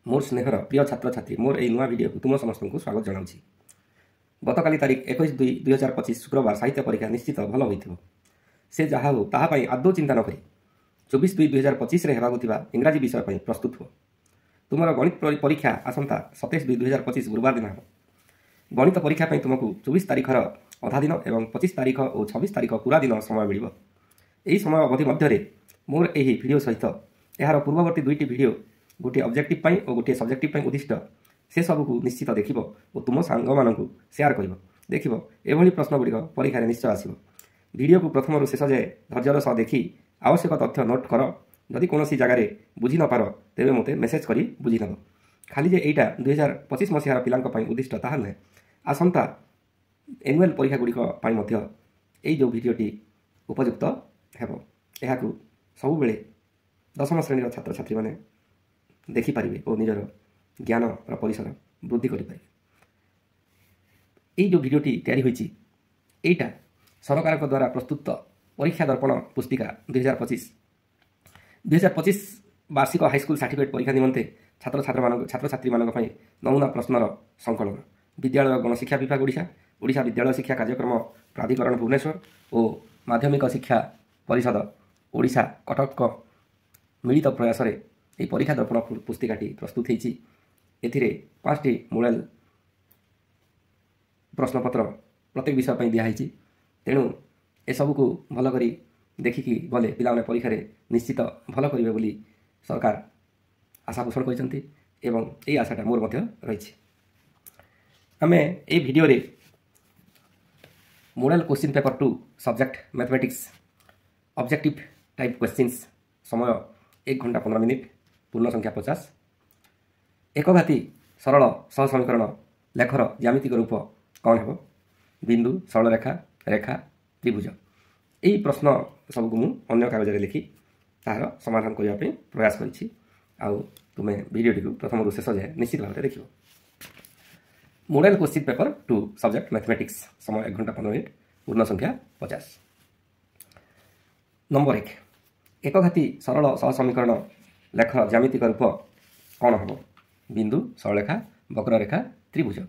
मोर स्नेहर प्रिय छात्र छात्री मोर यही नुआ वीडियो को तुम समस्त को स्वागत जनाऊँगी। गतकाली तारीख 21/2/2025 शुक्रवार साहित्य परीक्षा निश्चित भल हो से जहाँ हो ताहापाई आदौ चिंता न करी 24/2/2025 रे हेबाकु थिबा इंग्राजी विषय पर प्रस्तुत हो। तुमर गणित परीक्षा आसंता 27/2/2025 गुरुवार दिन हो। गणित परीक्षा पर तुमको 24 तारीखर अधा दिन और 25 तारीख और 26 तारीख पूरा दिन समय मिल। यही समय अवधि मध्य मोर यही वीडियो सहित यार पूर्ववर्ती दुईटी वीडियो गोटे ऑब्जेक्टिव पाई और गोटे सब्जेक्टिव उद्दिष्ट से सबको निश्चित देखिब और तुम सांग मानू शेयर कर देखिब एभली प्रश्न गुड़िक परीक्षा निश्चय आसो। वीडियो को प्रथम शेष जाए धैर्यर सह देखी आवश्यक तथ्य नोट कर जदि कौन जगार बुझी नपार तेरे मत मेसेज कर बुझी नब। खाली जे यहाँ 2025 मसीहार पिलांक उद्दिष्ट ताहा नुहे आसंता एनुअल परीक्षा गुड़िक यही जो वीडियोटी उपयुक्त हेब। यह सब बेले दशम श्रेणी छात्र छात्री मैंने देखिपारे और निजर ज्ञान परिसर वृद्धि करें। जो वीडियोटी तैयारी होती यहाँ सरकार द्वारा प्रस्तुत परीक्षा दर्पण पुस्तिका 2025 वार्षिक हाईस्कल सर्टिफिकेट परीक्षा निमंते छात्र छात्री मानक नमूना प्रश्नर संकलन विद्यालय गणशिक्षा विभाग ओडिशा विद्यालय शिक्षा कार्यक्रम प्राधिकरण भुवनेश्वर और माध्यमिक शिक्षा परिषद ओडिशा कटक मिलित प्रयास ये परीक्षा दर्पण पुस्तिकाटी प्रस्तुत होती। एथिरे 5टी मॉडल प्रश्नपत्र प्रत्येक विषय पर दिखाई। तेणु एसबू को भल करी देखिकी गले पिला परीक्षा निश्चित भल करेंगे बोली सरकार आशा पोषण करते एवं यही आशाटा मोर मध्य रही। आम ये वीडियो रे model question paper 2 subject mathematics objective type questions समय 1 घंटा 15 मिनिट पूर्ण संख्या 50 एक घाती सरल सहसमीकरण लेखर ज्यामितिक रूप कौन है बिंदु सरल रेखा रेखा त्रिभुज। यही प्रश्न सबको मुझे कागज लिखि तार समाधान करने प्रयास करी। तुम्हें वीडियोटी को प्रथम शेष जाए निश्चित भाव देख। Model question paper 2 subject mathematics समय 1 घंटा 15 मिनिट पूर्ण संख्या 50। नंबर 1 एक घाती सरल सहसमीकरण लेखर ज्यामितिक रूप कौन हम बिंदु सरलरेखा वक्ररेखा त्रिभुज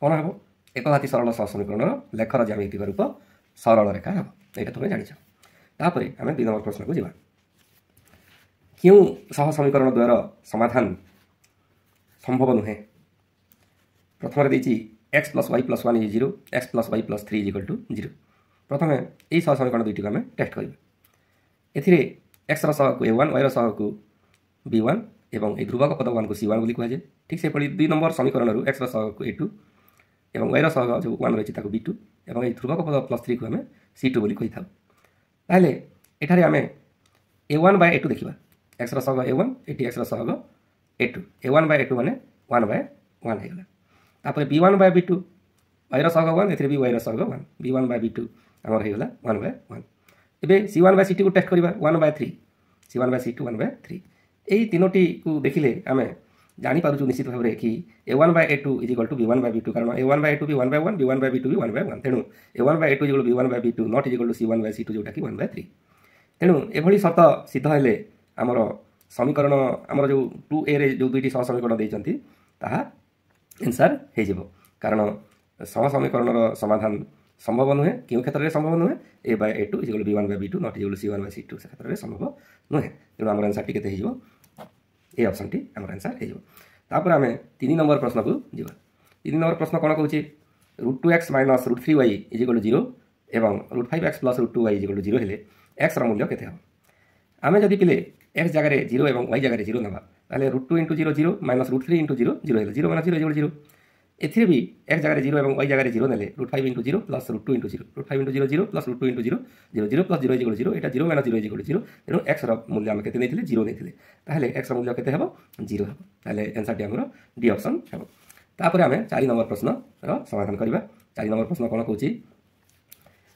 कौन हम एक घाती सरल सहसमीकरण लेखर ज्यामितिक रूप सरल रेखा हम यहाँ तुम्हें जाच। तापर आम 2 नंबर प्रश्न को जावा क्यों सहसमीकरण द्वारा समाधान संभव नुहे। प्रथम देती x + y + 1 = 0 x + y + 3 = 0। प्रथम यही सहसमीकरण दुईटी को आम टेस्ट करवा। एथिरे x रसह को a1 y रसह को b1 एवं ए ध्रुवक पद 1 को c1 बोली कहुए। ठीक से 2 नंबर समीकरण x रसह को a2 एवं y रसह जो 1 रही है b2 एवं ए ध्रुवक पद +3 को आम c2 बोली कही था। ताहले एठारे आम a1/a2 देखा x रसह a1 eighty x रसह a2 a1/a2 माने 1/1 होगा। तापर b1/b2 y रसह 1 एथिरे b y रसह 1 b1/b2 आमर होगा 1/1। एबे c1/c2 को टेस्ट करवा 1/3 c1/c2 1/3 यही तीनोटी को देखिले आम जापर निश्चित भाव में कि a1/a2 = b1/b2 कारण a1/a2 भी 1/1 b1/b2 भी 1/1 तेणु a1/a2 = b1/b2 नॉट = c1/c2 जोटा कि 1/3। तेणु एभली शर्त सिद्ध हेले आमर समीकरण आमर जो 2a रे जो दुईटी सहसमीकरण देइचंती ताहा आंसर हो कारण सहसमीकरण समाधान संभव नुहे क्यों क्षेत्र में संभव नुहे a/a2 = b1/b2 नॉट = c1/c2 से क्षेत्र में संभव नुहे। तेणु आम आंसर टी के ए ऑप्शन टी आम आंसर होपर आम 3 नंबर प्रश्न को जीवा। 3 नंबर प्रश्न कौन कौन √2x - √3y = 0 एवं √5x + √2y = 0 हेले x मूल्य केते हम। आम जदि पिले x जगह 0 और y जगह 0 ना ताले √2 × 0 0 - √3 × 0 0 हेले 0 - 0 = 0 एथिरे भी x जगह 0 और y जगह 0 नेले √5 × 0 + √2 × 0 √5 × 0 0 + √2 × 0 0 0 + 0 = 0 एटा 0 - 0 = 0 तेणु x मूल्य आम केते नेथिले 0 नेथिले ताहले x मूल्य केते हेबो 0 हेबो ताहले आंसर टी हमरो डी ऑप्शन हेबो। तापर आम 4 नंबर प्रश्न समाधान करबा। 4 नंबर प्रश्न कोन कहूची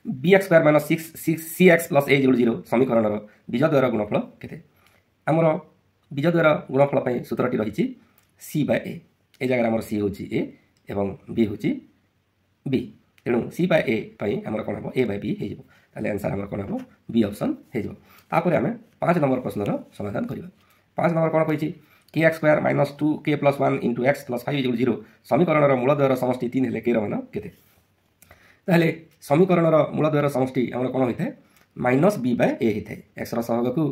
bx² - 6cx + a = 0 समीकरण बीज द्वारा गुणफल केते। आमर बीज द्वारा गुणफल पई सूत्रटी रही c/a ए जगह आमर c होची a एवं b होची b तेणु c/a आमर कौन हम a/b हो आंसर आमर कौन हम बी ऑप्शन हो। आम 5 नंबर प्रश्नर समाधान करवा। 5 नंबर कौन कही kx square minus 2k plus 1 into x plus 5 equal 0 समीकरण मूलद्वयर समष्टि 3 हेले k मान केते ताहले समीकरण मूलद्वयर समष्टि हमर कोन होइथे माइनस b बाय a होइथे x रो सहग को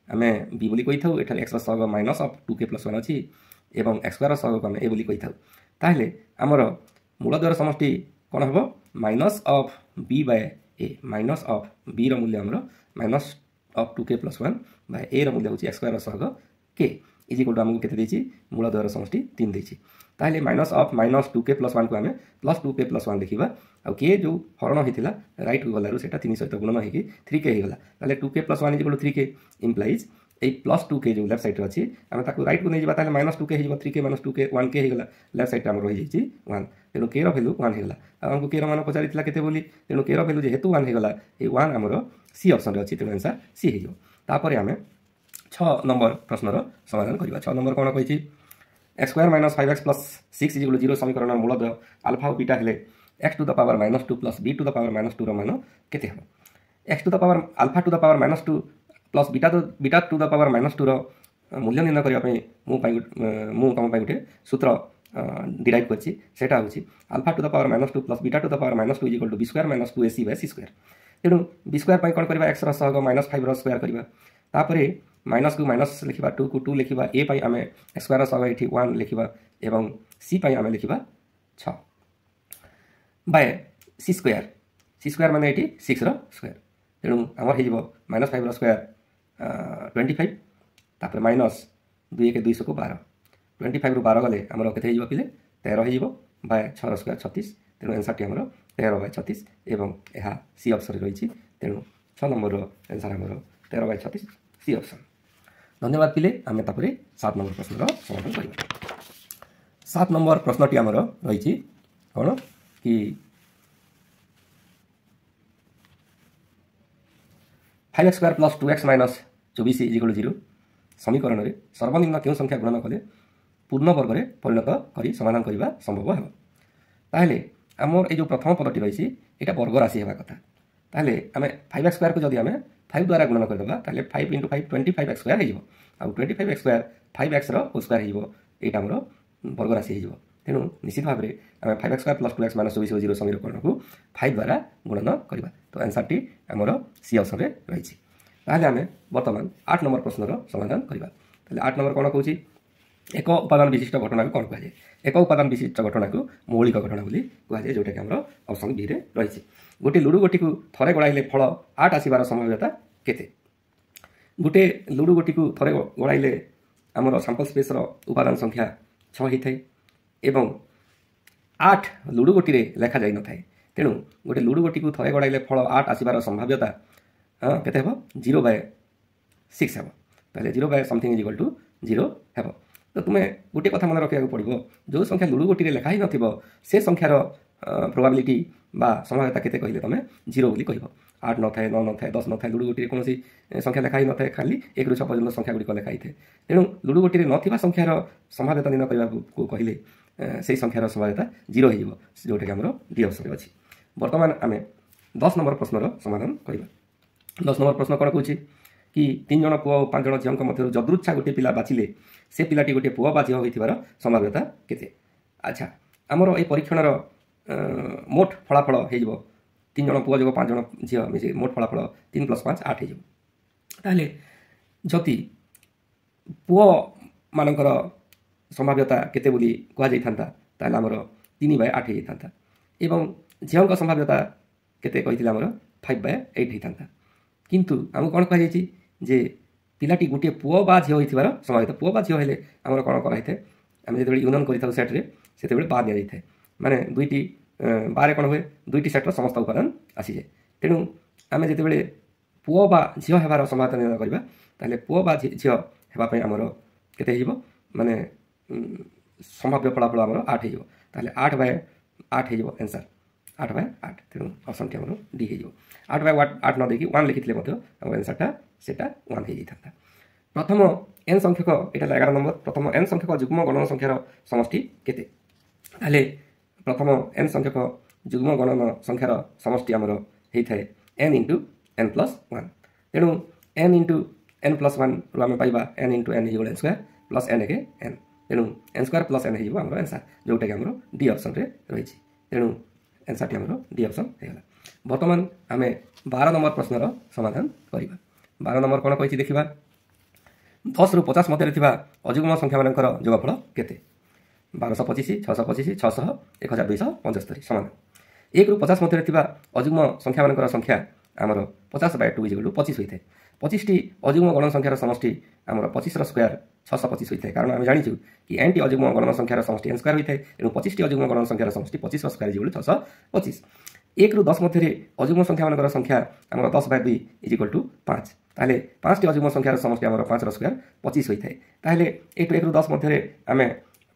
आमे b बोली कहि थाउ एठा x रो सहग माइनस ऑफ 2k प्लस 1 अछि एवं x स्क्वायर रो सहग को आमे a बोली कहि थाउ ताहले हमर मूलद्वयर समष्टि कोन हबो minus of b by a minus of b रो मूल्य हमर minus of 2k plus 1 by a रो मूल्य होछि x स्क्वायर रो सहग k इज इक्वल टू हमको केते देछि मूलद्वयर समष्टि 3 देछि ताहले minus of minus 2k plus 1 को आमे प्लस 2k प्लस 1 लिखिबा आ k जो हरण होइतिला राइट को गलारु सेटा 3 सहित गुणन हेकि 3k हेगला ताहले 2k plus 1 is equal to 3k implies a plus 2k जो लेफ्ट साइड रे अछि आमे ताको राइट को नै जिबा ताहले माइनस 2k हेजिबो 3k माइनस 2k 1k हेगला लेफ्ट साइड हमर रहि जैछि 1 तेनो k रो वैल्यू 1 हेगला आ हमको k रो मान पचारितला केते बोली तेनो k रो वैल्यू जे हेतु 1 हेगला ए 1 हमर सी ऑप्शन रे अछि तेनो आंसर सी हेजिबो तापर आमे 6 नंबर प्रश्नर समाधान करिबा 6 नंबर कोन कहिछि x square minus 5x plus 6 is equal to 0 समीकरण मूलद्वय अल्फा और बीटा हेले x to the power minus 2 plus b to the power minus 2 रो मान केते हबो x to the power alpha to the power minus 2 plus beta to the power minus 2 रो मूल्य निर्णय करिया पई मु तम पई गुटे सूत्र डिराइव करछि सेटा होछि alpha to the power minus 2 plus beta to the power minus 2 is equal to b square minus 2ac by c square तेनु b स्क्वायर पई कोन करबा x रो सहग माइनस 5 रो स्क्वायर करबा तापरे माइनस को माइनस लिखिबा 2 को 2 लिखिबा a पई आमे x स्क्वायर सहग एठी 1 लिखिबा एवं c पई आमे लिखिबा 6 बाय c स्क्वायर माने एठी 6 रो स्क्वायर तेनु हमर हे जिवो माइनस 5 रो स्क्वायर 25 तापर माइनस 2 के 200 को 12 25 रो 12 गले हमर केते हे जिवो पिले 13 हे जिवो बाय 6 रो स्क्वायर 36 तेनु आंसर टी हमर 13 बाय 36 एवं एहा सी ऑप्शन रे रहिछि तेनु 6 नंबर रो आंसर हमर 13 बाय 36 सी ऑप्शन धन्यवाद पिले आमे तापरे 7 नंबर प्रश्न रो समाधान करिबा 7 नंबर प्रश्नटी हमर रहिछि कोन कि 5x square plus 2x minus 24 is equal to 0 समीकरण रे सर्वनिम्न केउ संख्या गुणन कले पूर्ण वर्ग रे परिणत करी समाधान करिबा संभव हेबो ताहले हमर ए जो प्रथम पदटी रहिछि एटा वर्ग राशि हेबा कथा ताहले हमें 5x स्क्वायर को जदि हमें 5 द्वारा गुणन कर देबा ताहले 5 * 5 25x स्क्वायर हे जिवो आ 25x स्क्वायर 5x रो होल स्क्वायर हे जिवो एटा हमरो वर्ग राशि हे जिवो तेनु निश्चित भाबरे हमें 5x square plus 2x minus 24 0 समीकरण को 5 द्वारा गुणन करबा तो आंसर टी हमरो सी ऑप्शन रे रहिछि ताहले हमें वर्तमान 8 नंबर प्रश्न रो समाधान करबा ताहले 8 नंबर कोन कहूछि एक उपादान विशिष्ट घटना को कोन कहै एक उपादान विशिष्ट घटना को मौलिक घटना बोली कहै जोटा कि हमरो ऑप्शन बी रे रहिछि गोटे लुडु गोटी को थरे गड़ाइले फल 8 आसीबार संभाव्यता केते गोटे लुडु गोटी को थरे गड़ाइले हमरो सैंपल स्पेस रो उपादान संख्या 6 हिथाय एवं 8 लुडु गोटी रे लेखा जाय न थाय तेनु गोटे लुडु गोटी को थरे गड़ाइले फल 8 आसीबार संभाव्यता केते हेबो 0/6 हेबो ताले 0 समथिंग इज इक्वल टू 0 हेबो तो तुम्हें गोटे कथा मन रखिया पड़ो जो संख्या लुडु गोटी रे लेखा ही नथिबो से संख्यार प्रोबेबिलिटी बा संभाव्यता केते कहिले तमे 0 बोली कहबो 8 न थाए 9 न थाए 10 न थाए लुडु गोटी रे कोनोसी संख्या लेखा ही न थाए खाली 1 रु 6 पर्यंत संख्या गुडी को लेखा हिथे तेनु लुडु गोटी रे नथिबा संख्यार संभाव्यता निर्णय करबा को कहिले सेही संख्यार संभाव्यता 0 हे जिवो जोटा कि हमरो डी ऑप्शन रे अछि वर्तमान आमे 10 नंबर प्रश्न रो समाधान करिबा 10 नंबर प्रश्न कोन कहूछि कि 3 जण पुआ 5 जण झियंक मध्य जदृच्छा गोटे पिला बाचिले से पिलाटी गोटे पुआ बा झिय होइथिबार संभाव्यता केते अच्छा हमरो ए परीक्षण रो मोट फलाफल हे जिवो 3 जण पुआ जको 5 जण झिय मिसे मोट फलाफल 3 + 5 8 हे जिवो ताले जति पुआ मानकर संभाव्यता केते बोली कहा जाय थांता ताले हमरो 3/8 हे थांता एवं झियंक संभाव्यता केते कहिथिला हमरो 5/8 हे थांता किंतु हम कोन कह जायछि जे पिलाटी गोटे पुआ बा झिय होइथिबार संभाव्यता पुआ बा झिय हेले हमरो कोन कराइथे हम जेतेबेले यूनियन करिथाउ सेट रे सेतेबेले बा दिया जायथे माने दुईटी बारे कोन होय दुईटी सेट रो समस्त उपादान आसी जाय तेनु हम जेतेबेले पुआ बा झिय हेबार संभाव्यता निर्णय करबा ताले पुआ बा झिय हेबा पय हमरो केते हिजो माने संभाव्य फलाफल हमरो 8 हिजो ताले 8/8 हिजो आंसर 8/8 तेनु ऑप्शन टी हमरो डी हिजो 8/8 न देखि 1 लिखितले मते हमर आंसरटा सेटा 1 हे जायथा प्रथम n संख्यक एटा 11 नंबर प्रथम n संख्यक युग्म गणन संख्यार समष्टि केते ताले प्रथम n संख्यक युग्म गणन संख्यार समष्टि हमरो हेइ थाए n * n + 1 तेनु n * n + 1 रो हम पाइबा n * n = n² plus N के एन तेणु एन स्क्वायर प्लस एन हो आंसर जोटा कि डी ऑप्शन रे रही तेणु आंसर टी डी ऑप्शन होगा। बर्तमान आम 12 नंबर प्रश्नर समाधान करवा। 12 नंबर कौन कही देखा 10 ରୁ 50 मध्य अजुग्म संख्या मानकर जोगफल केते 1225 625 600 1275 समाधान। 1 ରୁ 50 मध्य अजुग्म संख्या मानकर संख्या आमर 50/2 = 25 होता है। 25 टी अजुग्म गण संख्यार समष्टि आमर 25 स्क्वायर 625 होता है। कारण आम जाचु कि एन टी अजुग्म गण संख्यार समष्टि एन स्क्वायर होता है तेणु 25 टी अजुग्म गण संख्यार समष्टि 25 स्क्वायर = 625। 1 ରୁ 10 मध्य अजुग्म संख्या मानकर संख्या आमर 10/2 = 5 ताहले 5 टी अजुग्म संख्यार समष्टि आमर 5 स्क्वायर 25 होता है। ताहले 1 ରୁ 10 मध्य आम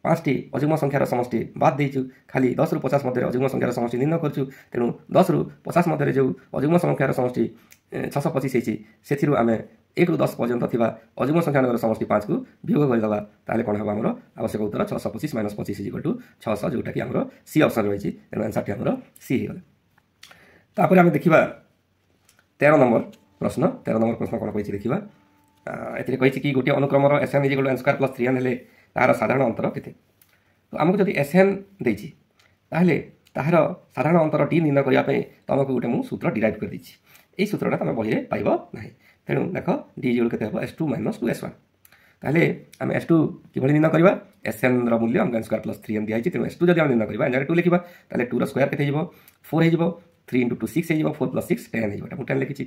5 टी अजुग्म संख्यार समष्टि बाद देचु खाली 10 ରୁ 50 मध्य अजुग्म संख्यार समष्टि निर्णय करछु तेणु 10 ରୁ 50 मध्य जो अजुग्म संख्यार समष्टि 625 होती से आम 1 ରୁ 10 पर्यंत थिबा अजुग्म संख्या समष्टि 5 को वियोग करदे ताहले कौन हम आमर आवश्यक उत्तर 625 - 25 = 600 जोटा कि आमर सी ऑप्शन रही तेणु आंसर टी आमर सी हो। तापर आम देखा 13 नंबर प्रश्न। 13 नंबर प्रश्न कौन कही देखा ए कही कि गोटे अनुक्रम SN = n² + 3n हेले तार साधारण अंतर केते। तो आमको जब SN देछि ताहले ताहार साधारण अंतर डी निर्णय करने तुमको गोटे मु सूत्र डिराइव कर देछि। एई सूत्रटा तुम बही पाइब नाही तेणु देख डी = केते हो S2 - 2S1 ताहले आम S2 किभली निर्णय करबा SN रो मूल्य हम n² + 3n दिया तेणु S2 जब हम निर्णय करबा एन 2 लिखिबा ताहले 2 रो स्क्वायर केते हो 4 हो 3 × 2 6 हो 4 + 6 10 हो 10 लिखिछि।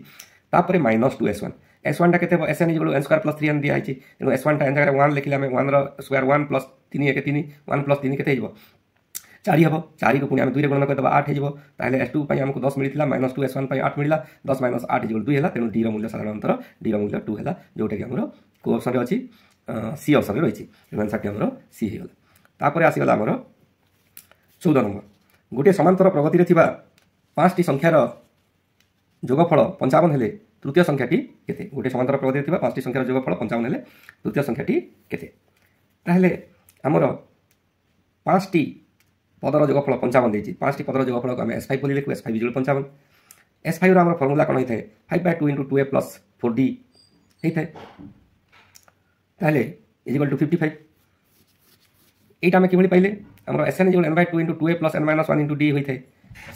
तापर -2S1 S1 टा केते हो SN = n² + 3n दिया तेणु S1 टा एन जगह 1 लिखिले आम 1 रो स्क्वायर 1 + 3 1 3 1 + 3 केते हो 4 हम 4 को पुणी आम 2 रे गुणन करदबा 8 हो ताहले S2 पई हमको 10 मिलिथिला -2S1 पई 8 मिलिला 10 - 8 = 2 हैला तेणु डी रो मूल्य साधारण अंतर डी रो मूल्य 2 हैला जोटा कि हमरो को ऑप्शन रे अछि सी ऑप्शन रे रहिछि तेणु आंसर टी हमरो सी हे गेला। तापर आसी गेला हमरो 14 नंबर गोटे समांतर प्रगति रे थिबा 5 टी संख्यार जोगफल 55 हेले तृतीय संख्याटी केते। गोटे समांतर प्रगति रे थिबा 5 टी संख्यार जोगफल 55 हेले तृतीय संख्याटी केते। ताहले हमरो 5 टी पदर जोगफल 55 देछि 5 टी पदर जोगफल को आम S5 बोली लिखु S5 = 55। S5 रो हमर फार्मूला कोन होइथे 5/2 × 2a + 4d होइथे ताहले = 55। एटा हम किभली पाइले हमर SN = n/2 × 2a + n - 1 × d होइथे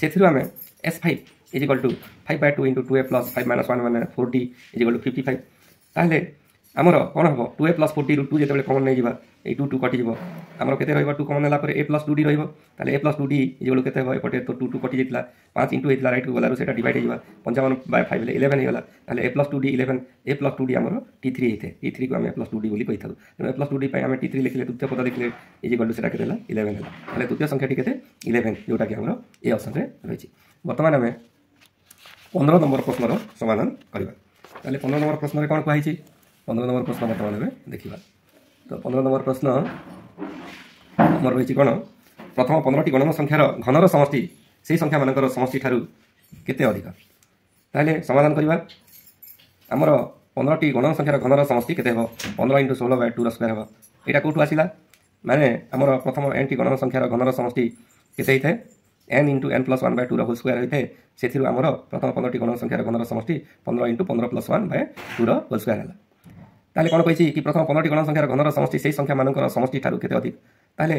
सेथिरु आम S5 = 5/2 × 2a + 5 - 1 माने 4d = 55। ताहले आमर कौन हम 2a + 4d ରୁ 2 जेते कमन नहीं जावा ए 2 2 कटि जीवो आमर केते रहइबो 2 कमन होला पर a + 2d रहइबो ताले a + 2d = केते हो एपटे तो 2 2 कटि जेतला 5 * हेतला राइट को गलारो सेटा डिवाइड हेजिबा 55/5 ले 11 हे गला ताले a + 2d 11 a + 2d आमर t3 हेते t3 को हम a + 2d बोली कहि थाउ a + 2d पय हम t3 लिखले तृतीय पद लिखले = सेटा केते 11 होला ताले तृतीय संख्या टी केते 11 जोटा कि हमर ए ऑप्शन रे रहिछि। वर्तमान हमें 15 नंबर प्रश्न रो समाधान करबा। ताले 15 नंबर प्रश्न रे कोन कहै छी 15 नंबर प्रश्न वर्तमान में देखा। तो 15 नंबर प्रश्न आमर रही कौन प्रथम 15 टी गणन संख्यार घनर समष्टि से संख्या मानकर समष्टि ठारू केते अधिक। ताहले समाधान करबा आमर 15 टी गणन संख्यार घनर समष्टि केते हो 15 × 16/2 रो स्क्वायर हो एटा कोठु आसिला माने आमर प्रथम n टी गणन संख्यार घनर समष्टि केते हिथे n × n + 1/2 रो होल स्क्वायर हिथे सेथिरु आमर प्रथम 15 टी गणन संख्यार घनर समष्टि 15 × 15 + 1/2 रो होल स्क्वायर हला। ताहले कौन कही कि प्रथम 15 टी गणन संख्यार घनर समष्टि से संख्या मानकर समष्टि ठारू केते अधिक। ताहले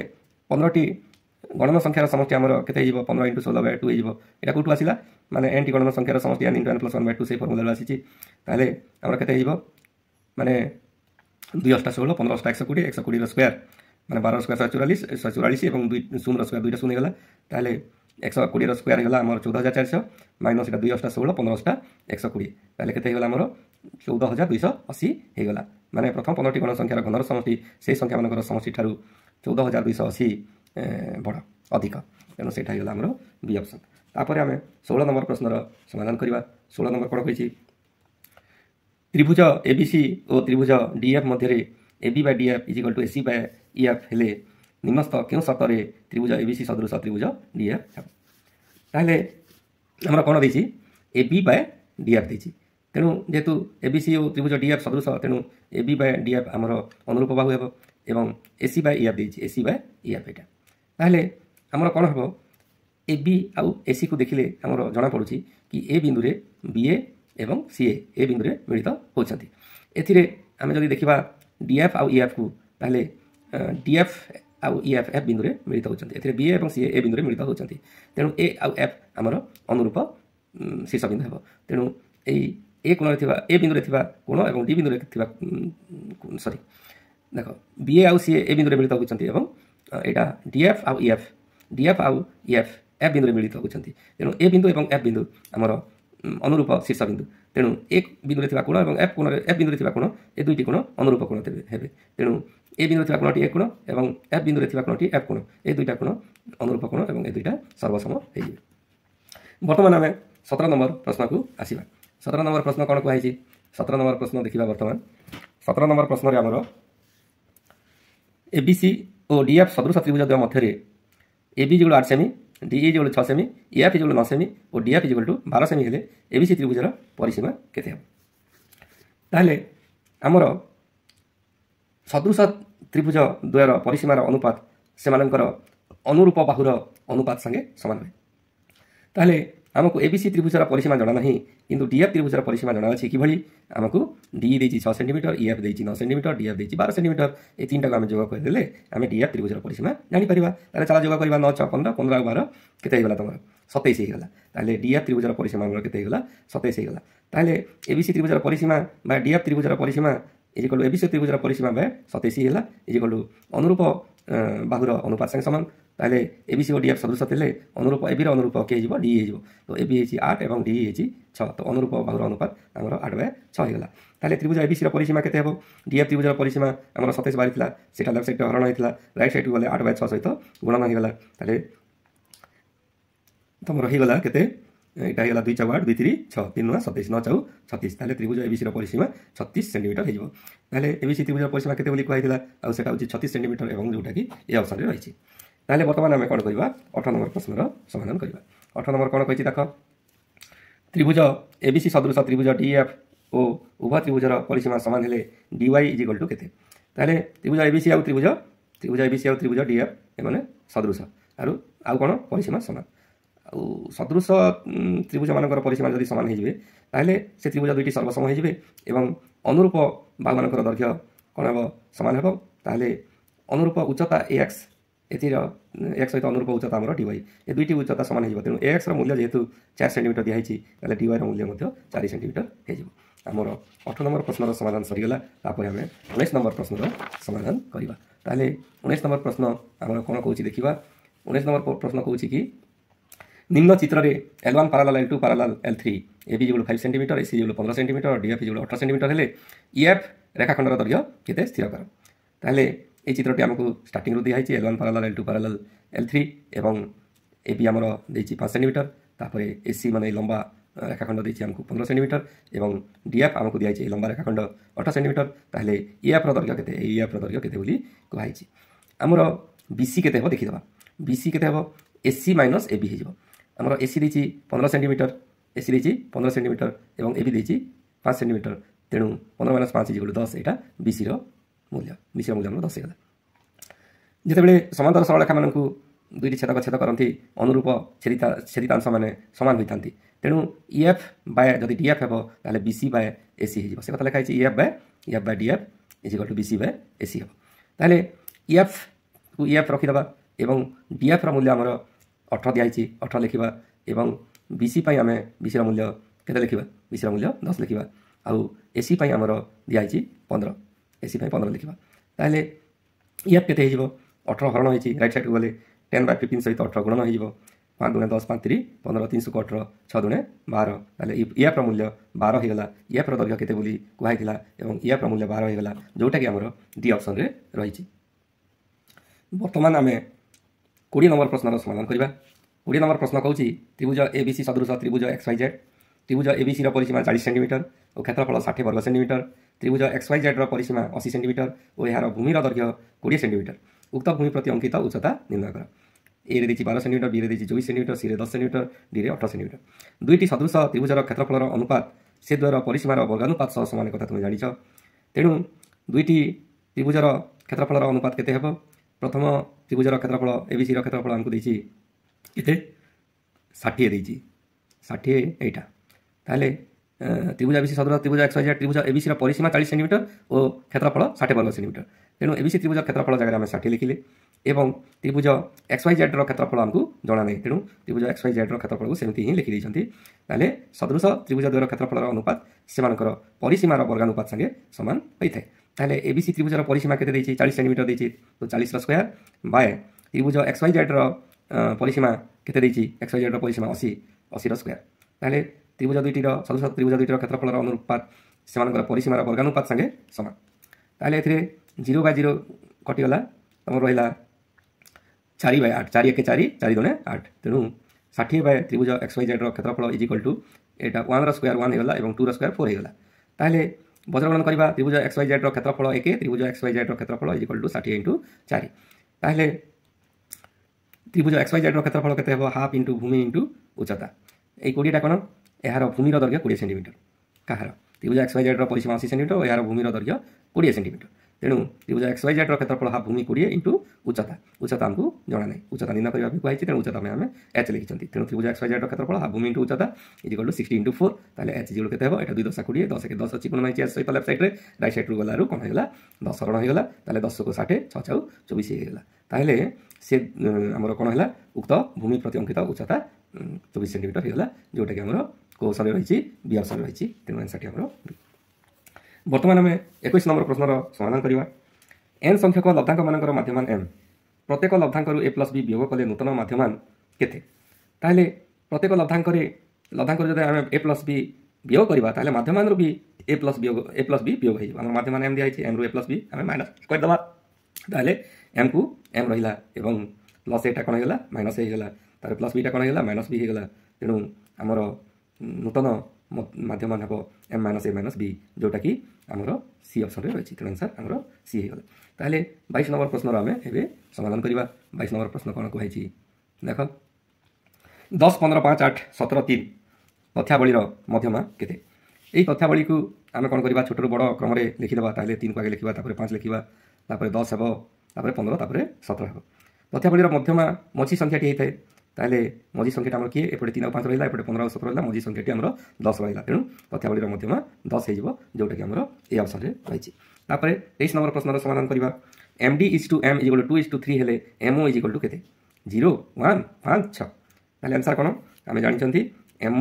15 टी गणन संख्यार समष्टि आमर केते हिजो 15 × 16/2 हिजो एटा कोठु आसिला माने n टी गणन संख्यार समष्टि n × n + 1/2 से फार्मूला आसीछि ताहले आमर केते हिजो माने 2 * 16 15 * 120 120 रो स्क्वायर माने 12 स्क्वायर 144 एवं 2 शून्य रो स्क्वायर 2 टा शून्य गला ताहले 120 रो स्क्वायर गला आमर 14400 माइनस एटा 2 * 16 15 * 120 ताहले केते गला आमर 14280 हे गला माने प्रथम 15 टी गणन संख्यार घनर समष्टि से संख्या मानकर समष्टि ठारू 14280 बड़ अधिक तेणु सेटा हे गला आमर बी ऑप्शन। तापर आम 16 नंबर प्रश्नर समाधान करबा। 16 नंबर कोन कहिछि त्रिभुज ABC और त्रिभुज DF मध्य AB/DF = AC/EF हेले निम्नस्थ क्यों शर्त रे त्रिभुज ABC सदृश त्रिभुज DF हेब। ताहले हमरा कोन देछि AB/DF देछि तेणु जेहेतु ABC और त्रिभुज DF सदृश तेणु AB/DF आमर अनुरूप बाहु हेब एवं AC/EF देछि AC/EF एटा ताहले आमर कोन हेब AB आउ AC को देखिले आमर जणा पडुछि कि ए बिंदु रे BA एवं CA ए बिंदु रे मिलित होछंती। एथिरे आमे जदि देखिबा DF आउ EF को ताहले डीएफ आउ ईएफ एफ बिंदु रे मिलित होचंती एथिरे बीए एवं सीए ए बिंदु रे मिलित होचंती तेणु ए आउ एफ आमर अनुरूप शीर्ष बिंदु हेबो तेणु एई ए कोण रे थिबा ए बिंदु रे थिबा कोण एवं डी बिंदु रे थिबा सॉरी देखो बीए आउ सीए ए बिंदु रे मिलित होचंती एवं एटा डीएफ आउ ईएफ एफ बिंदु रे मिलित होचंती तेणु ए बिंदु एवं एफ बिंदु आमर अनुरूप शीर्ष बिंदु तेणु एक बिंदु रे थिबा कोण एवं एफ कोण रे एफ बिंदु रे थिबा कोण ए दुईटी कोण अनुरूप कोण हेबे तेणु ए बिंदु रे थिबा कोणटी एक कोण एवं एफ बिंदु रे थिबा कोणटी एफ कोण ए दुईटा कोण अनुरूप कोण एवं ए दुईटा सर्वसम हेजिबे वर्तमान आमे 17 नंबर प्रश्न को आसीबा 17 नंबर प्रश्न कोन कहै छी 17 नंबर प्रश्न देखिबा वर्तमान 17 नंबर प्रश्न रे हमरो एबीसी और डीएफ सदृश त्रिभुज द्वय मध्य एबी = 8 सेमी डीई = 6 सेमी ईएफ = 9 सेमी और डीएफ = 12 सेमी हेले एबीसी त्रिभुजर परिसीमा केते हम ताले हमरो सदृश त्रिभुज द्वयर परिसीमार अनुपात सेमानकर अनुरूप बाहुर अनुपात संगे समान होय ताले आमको एबीसी त्रिभुजर परिसीमा जणा नाही किंतु डीएफ त्रिभुजर परिसीमा जणा अछि कि भली आमको डी देछि 6 सेंटीमीटर ईएफ देछि 9 सेंटीमीटर डीएफ देछि 12 सेंटीमीटर ए तीनटा को हम जोग कर देले आमे डीएफ त्रिभुजर परिसीमा जानि परिबा ताले चला जोग करबा 9 6 15 15 12 केते हेगला तमर 27 हेगला ताले डीएफ त्रिभुजर परिसीमा हमर केते हेगला 27 हेगला ताले एबीसी त्रिभुजर परिसीमा बा डीएफ त्रिभुजर परिसीमा एबीसी त्रिभुजर परिसीमा बा 27 हेला अनुरूप बाहुर अनुपात संगे समान ताले एबीसी और डीएफ सदृश थिले अनुरूप एबी रो अनुरूप के हिजबो डी हिजबो तो एबी हेछि 8 एवं डी हेछि 6 तो अनुरूप बाहुर अनुपात हमर 8/6 हेगला ताले त्रिभुज एबीसी रो परिसीमा केते हेबो डीएफ त्रिभुज रो परिसीमा हमर 27 बारिथिला सेटा लेफ्ट साइड हरण होइथिला राइट साइड गले 8/6 सहित गुणन हेगला ताले तमर हेगला केते एटा हेगला 2 4 8 2 3 6 3 9 27 9 4 36 ताले त्रिभुज एबीसी रो परिसीमा 36 सेंटीमीटर हेजिबो ताले एबीसी त्रिभुज रो परिसीमा केते बोली कहैथिला आ सेटा होछि 36 सेंटीमीटर एवं जोटा कि ए ऑप्शन रे रहिछि ताले वर्तमान आमे कोन करबा 18 नंबर प्रश्न रो समाधान करबा 18 नंबर कोन कहिछि देखो त्रिभुज एबीसी सदृश त्रिभुज डीएफ ओ उभय त्रिभुजर परिसीमा समान हेले डीवाई = केते ताले त्रिभुज एबीसी आ त्रिभुज डीएफ ए माने सदृश आउ कोन परिसीमा समान आ सदृश त्रिभुज मानकर परिसीमा जदि समान हे जिवे ताले से त्रिभुज दुईटी सर्वसम हे जिवे एवं अनुरूप बाहु मानकर दैर्घ्य कोन हेबो समान हेबो ताले अनुरूप उच्चता ax एतिर x सहित अनुरूप उच्चता हमर dy ए दुईटी उच्चता समान हे जिवो तेनु ax रो मूल्य जेतु 4 सेंटीमीटर दिया हिछि ताले dy रो मूल्य मध्ये 4 सेंटीमीटर हे जिवो हमर 18 नंबर प्रश्न रो समाधान सरी गेला तापर हमें 19 नंबर प्रश्न रो समाधान करिबा ताले 19 नंबर प्रश्न हमर कोन कहूछि देखिबा 19 नंबर प्रश्न कहूछि कि निम्न चित्र रे L1 parallel L2 parallel L3 AB = 5 centimetre AC = 15 centimetre और DF = 18 सेंटीमीटर हेले EF रेखाखंडर दैर्घ्य केते स्थिर कर ताले ए चित्रटी हमकु स्टार्टिंग रु दिया हिछि L1 parallel L2 parallel L3 एवं AB हमर देछि 5 सेंटीमीटर तापरे AC माने लंबा रेखाखंड देछि हमकु 15 सेंटीमीटर एवं DF हमकु दिया हिछि लंबा रेखाखंड 18 सेंटीमीटर ताले EF रो दैर्घ्य केते EF रो दैर्घ्य केते बोली कहै हिछि हमर BC केते हो देखि दबा BC केते हो AC - AB हे जिवो हमर AC देछि 15 सेंटीमीटर AC देछि 15 सेंटीमीटर एवं AB देछि 5 सेंटीमीटर तेणु 15 - 5 = 10 एटा BC रो मूल्य हमर 10 हेला जेते बेले समांतर सरल रेखा मानकु दुईटी छेद करंती अनुरूप छेदितांश माने समान होइतांती तेणु EF बाय जदि DF हेबो ताले BC बाय AC हे जिवो से कथा लेखा हिछि EF by DF = BC by AC हेबो ताले EF को EF रखि दबा एवं DF रो मूल्य हमर 18 दिया हिछि 18 लिखिबा एवं BC पई हमें BC रो मूल्य केते लिखिबा BC रो मूल्य 10 लिखिबा आउ AC पई हमर दिया हिछि 15 AC पई 15 लिखिबा ताले EF केते हे जिवो 18 हरण हिछि राइट साइड गले 10/15 सहित 18 गुणन हे जिवो 5 × 10 5 3 15 3 18 6 × 12 ताले EF रो मूल्य 12 हे गला EF रो दैर्घ्य केते बोली कुहाइ थिला एवं EF रो मूल्य 12 हे गला जोटा कि हमर डी ऑप्शन रे रहिछि वर्तमान हमें 20 नंबर प्रश्न समाधान करबा 20 नंबर प्रश्न कहूँ त्रिभुज एबीसी सदृश त्रिभुज XYZ त्रिभुज एबीसी परिसीमा 40 सेंटीमीटर और क्षेत्रफल 60 वर्ग सेंटीमीटर त्रिभुज XYZ परिसीमा 80 सेंटीमीटर और यार भूमिर दैर्घ्य 20 सेंटीमीटर उक्त भूमि प्रति अंकित उच्चता निर्णय कर ए रे 12 सेंटीमीटर बी रे 24 सेंटीमीटर सी रे 10 सेंटीमीटर डी रे 18 सेंटीमीटर दुईटी सदृश त्रिभुजर क्षेत्रफल अनुपात से द्वारा परिसीमार वर्गानुपात सह समान कथा तुम जानिछ तेणु दुईटी त्रिभुजर क्षेत्रफल अनुपात केते हेबो प्रथम त्रिभुजर क्षेत्रफल एबीसी क्षेत्रफल हमको देछि केते 60 देछि 60 एटा ताले त्रिभुज एबीसी सदृश त्रिभुज XYZ त्रिभुज एबीसी परिसीमा 40 सेंटीमीटर और क्षेत्रफल 60 वर्ग सेंटीमीटर। तेणु एबीसी त्रिभुज क्षेत्रफल जगह आम 60 लिखिले एवं त्रिभुज XYZ क्षेत्रफल आमको जना नहीं। तेणु त्रिभुज XYZ क्षेत्रफल को सेमती ही लिखि देइछंती। ताले सदृश त्रिभुज द्वयर क्षेत्रफल अनुपात सेमानकर परिसीमार वर्गानुपात संगे समान होइथाय। ताले एबीसी त्रिभुजर परिसीमा केते देइछि 40 सेंटीमीटर देइछि तो 40 रो स्क्वायर बाय त्रिभुज XYZ रो परिसीमा केते देइछि XYZ रो परिसीमा 80 रो स्क्वायर। ताले त्रिभुज दुईटीर सदृश त्रिभुज दुईटीर क्षेत्रफल अनुपात सेमानकर परिसीमार वर्गानुपात संगे समान। ताले एथिरे 0/0 कटिगला तमर रहिला 4/8 4 1 4 4 2 8। तेणु 60 बाय त्रिभुज XYZ रो क्षेत्रफल is equal to Etah 1 row square 1 हेगला एवं 2 रो स्क्वायर 4 हेगला। ताले बज्रगणन करबा त्रिभुज XYZ रो क्षेत्रफल 1 त्रिभुज XYZ रो क्षेत्रफल इज इक्वल टू 60 * 4। ताले त्रिभुज XYZ रो क्षेत्रफल केते हेबो हाफ इनटू भूमि इनटू उच्चता। ए कोडीटा कोन यार भूमिर दैर्घ्य 20 सेंटीमीटर कहार त्रिभुज XYZ रो परिसीमा 80 सेंटीमीटर और यार भूमिर दैर्घ्य 20 सेंटीमीटर। तेणु त्रिभुज XYZ रो क्षेत्रफल हाफ भूमि 20 इंटू उच्चता। उच्चता हमको जना नहीं उच्चता निर्णय करबा को कहछि। तेणु उच्चता में आम h लिखिछंती। तेणु त्रिभुज XYZ रो क्षेत्रफल हाफ भूमि इंटू उच्चता इज इक्वल टू 60 * 4। ताले h इज केते हेबो एटा 2 10 20 10 के 10 अछि कोन माइछि सहित लेफ्ट साइड रे राइट साइड रो गलारू कोन हेगला 10 रण हेगला। ताले 10 को 60 6 6 24 हेगला। ताले से हमर कोन हेला उक्त भूमि प्रति अंकित उच्चता 24 सेंटीमीटर हेगला जोटा कि हमर कौशल रही बी ऑप्शन रही। तेणु आंसर टी बर्तमान आम 21 नंबर प्रश्नर समाधान करवा। एन संख्यक लब्धांक मानकर माध्यमान एम प्रत्येक लब्धांक ए प्लस बी वियोग कले नूतन माध्यमान केते। ताहले प्रत्येक लब्धांक जब आम ए प्लस बी वियोग करवा ताहले माध्यमान भी ए प्लस बी वियोग हो माध्यमान एम दिखाई एम रु ए प्लस बी आम माइनस करदे। ताहले एम को एम रहा एवं प्लस एटा कौन होगा माइनस होगा तार प्लस बीटा कौन होगा माइनस बी होगा। तेणु आमर नूतन माध्यमान हम एम माइनस ए माइनस बी जोटा कि आमर सी ऑप्शन रे रही। तेणु आंसर आमर सी होगा। ताहले 22 नंबर प्रश्न आम ए समाधान करवा। 22 नंबर प्रश्न कौन कहुई देख 10 15 5 8 17 3 तथ्यावलीर मध्यमा केते। यही तथ्यावली को आम कौन करवा छोटू बड़ क्रम लिखिदेवा। ताहले 3 को आगे लिखा 5 लिखा 10 हे 15 17 हे। तथ्यावलीर मध्यमा मझी संख्याटी होता है। ताहले मझी संख्याटा आम किए एपटे 3 5 रहा एपटे 15 17 रहा मझी संख्याटी आम 10 रहा। तेणु तथ्यावलीर मध्यमा 10 हो जोटा कि आम ए ऑप्शन रे रही। 23 नंबर प्रश्न समाधान करवा। M D is to M is equal to 2 3 हेले M O is equal to केते 0 1 5 6। ताहले आंसर कौन आम जानी एम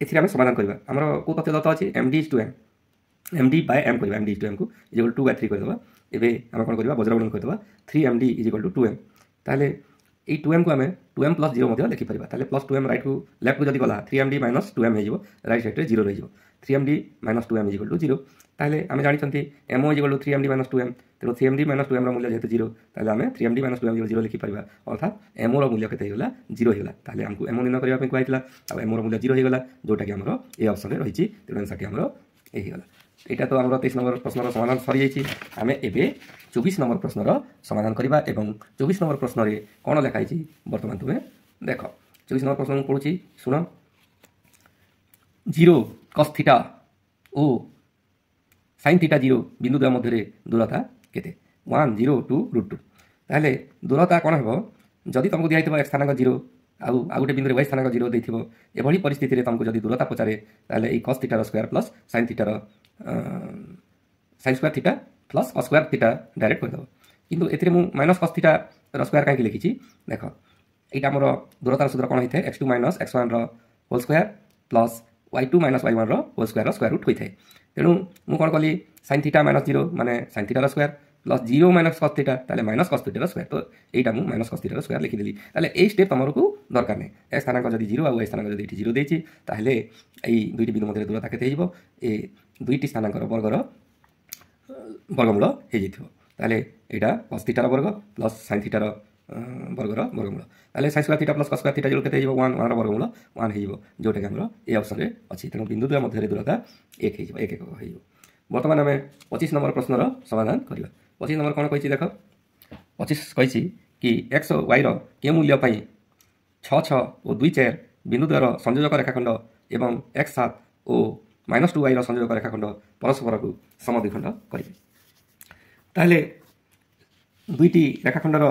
ए समाधान करवा। आमर कौ तथ्य दत्त अच्छी M D is to M D by M करवा। M D is to M को इज इक्वल टू 2 बाय 3 करदे। एबे आम कौन करवा बज्रगणन करदे 3 M D is equal to 2m। ताहले ये 2m को आम 2m प्लस 0 लिखिपर। ताहले प्लस 2m राइट को लेफ्ट को जब गला 3md माइनस 2m हो राइट साइड रे 0 रही 3md minus 2m is equal to 0। ताहले आम जानी MO is equal to 3md minus 2m। तेणु 3md माइनस 2m मूल्य जेहेतु 0 ताहले आम 3md माइनस 2m 0 लिखिपर अर्थात एमओ रो मूल्य केते होगा 0 होगा। ताहले हमको एमओ निर्णय करबा पे कहैतिला आ एमओ रो मूल्य 0 होगा जोटा कि हमरो ए ऑप्शन रे रही। तेणु आंसर टी हमरो ए होगा। यहाँ तो आम 23 नंबर प्रश्न समाधान सरी जाइए। आम ए 24 नंबर प्रश्न समाधान करवा। 24 नंबर प्रश्न में कौन लिखाई बर्तमान तुम्हें देख 24 नंबर प्रश्न पढ़ुची शुण 0 cos थीटा ओ sin थीटा 0 बिंदु द्वय मध्य दूरता केते 1 0 2 √2। ताहले दूरता कौन हे जदि तुमको दिखाई x स्थानांक 0 आउ गोटे बिंदु y स्थानांक 0 देथिबो एभली परिस्थिति रे तुमको जदि दूरता पचारे ताहले ए cos theta square plus sin theta sin square theta plus cos square theta direct करदे। किंतु एथिरे मु माइनस cos थीटा स्क्वायर काहे लिखिछि देख एटा हमर दूरतार सूत्र कोन होइथे x2 माइनस x1 रो whole square plus y2 minus y1 रो होल स्क्वायर रूट होइथे। तेणु मु कोन कली sin थीटा माइनस 0 माने sin theta square plus 0 minus cos theta ताले माइनस cos थीटा स्क्वायर। तो एटा मु माइनस cos थीटा स्क्वायर लिखिदेली। ताले ए स्टेप तमरो को दरकार नै x स्थानांक जदि 0 आ y स्थानांक जदि 0 देछि ताहले एई दुईटी बिंदु मध्य दूरता केते हिबो ए दुईटी स्थानांकर वर्गर वर्गमूल हो जाइथिबो। ताहले एटा cos थीटा वर्ग प्लस sin थीटा वर्गर वर्गमूल ताहले sin square theta plus cos square theta जो केते हिबो 1 1 रो वर्गमूल 1 हिबो जोटा कि हमरो ए ऑप्शन रे अछि। तेणु बिंदु द्वय मध्य दूरता 1 हिबो 1 1 हिबो। वर्तमान आम 25 नंबर प्रश्नर समाधान करवा। 25 नंबर कौन कही देख 25 कही कि x और y के मूल्य 6 6 और 2 4 बिंदु द्वयर संयोजक रेखाखंड एवं x 7 और -2y संयोजक रेखाखंड परस्पर को समद्विखंड करेंगे। ताहले दुईटी रेखाखंडर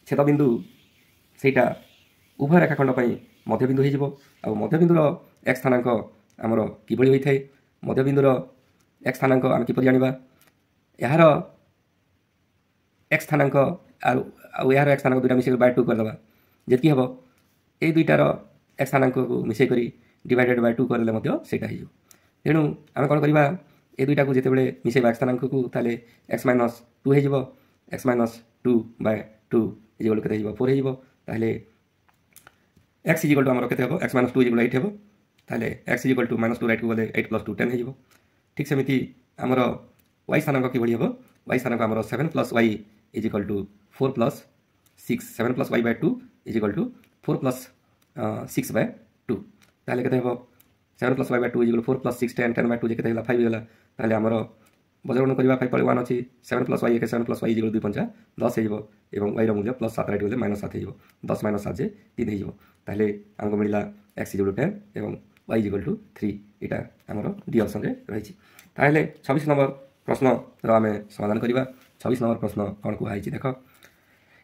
छेदबिंदु सेटा उभय रेखाखंड मध्यबिंदु हो मध्यबिंदुर x स्थानांक आमर किभଳି ହୋଇଥାଏ मध्यबिंदुर एक्स स्थानांक आम किपरि जानिबा यार एक्स स्थानांक आउ यार एक्स स्थानांक दुईटा मिसेक बाय 2 करदेबा जेति हबो ए दुईटार एक्स स्थानांक को मिसेक करी डिवाइडेड बाय 2 करले मध्य सेटा हिजो तेणु आम कौन करवा ए दुईटा को जितेबाला मिसेबा एक्स स्थानांक को ताले एक्स माइनस 2 हो एक्स माइनस 2 बाय 2 इजिकल के 4 हो ताले एक्स इजिकल टू आमर के एक्स माइनस 2 इजिकल 8 हो ताले X is equal to minus 2 right को गले 8 प्लस 2 10 हो ठीक सेमती आमर वाई स्थानांक किभଳି हम वाई स्थानांक आमर 7 plus Y is equal to 4 plus 6 7 plus Y by 2 is equal to 4 plus 6 by 2 ताले केते हो 7 plus Y by 2 is equal 4 plus 6 10 10 by 2 जे केते 5 होला ताले आमर बजरगण करवा 5 1 अछि 7 plus Y 7 plus Y is equal 2 5 10 हो एवं वाई रो मूल्य प्लस 7 राइट गले माइनस 7 हो 10 माइनस 7 जे 3 हो ताले हमको मिलला x इजिकल 10 एवं y इजिकल टू 3 एटा आमर डी ऑप्शन रे रहिछि ताले 26 नंबर प्रश्न रो आमे समाधान करिवा 26 नंबर प्रश्न कोन को आइछि देखो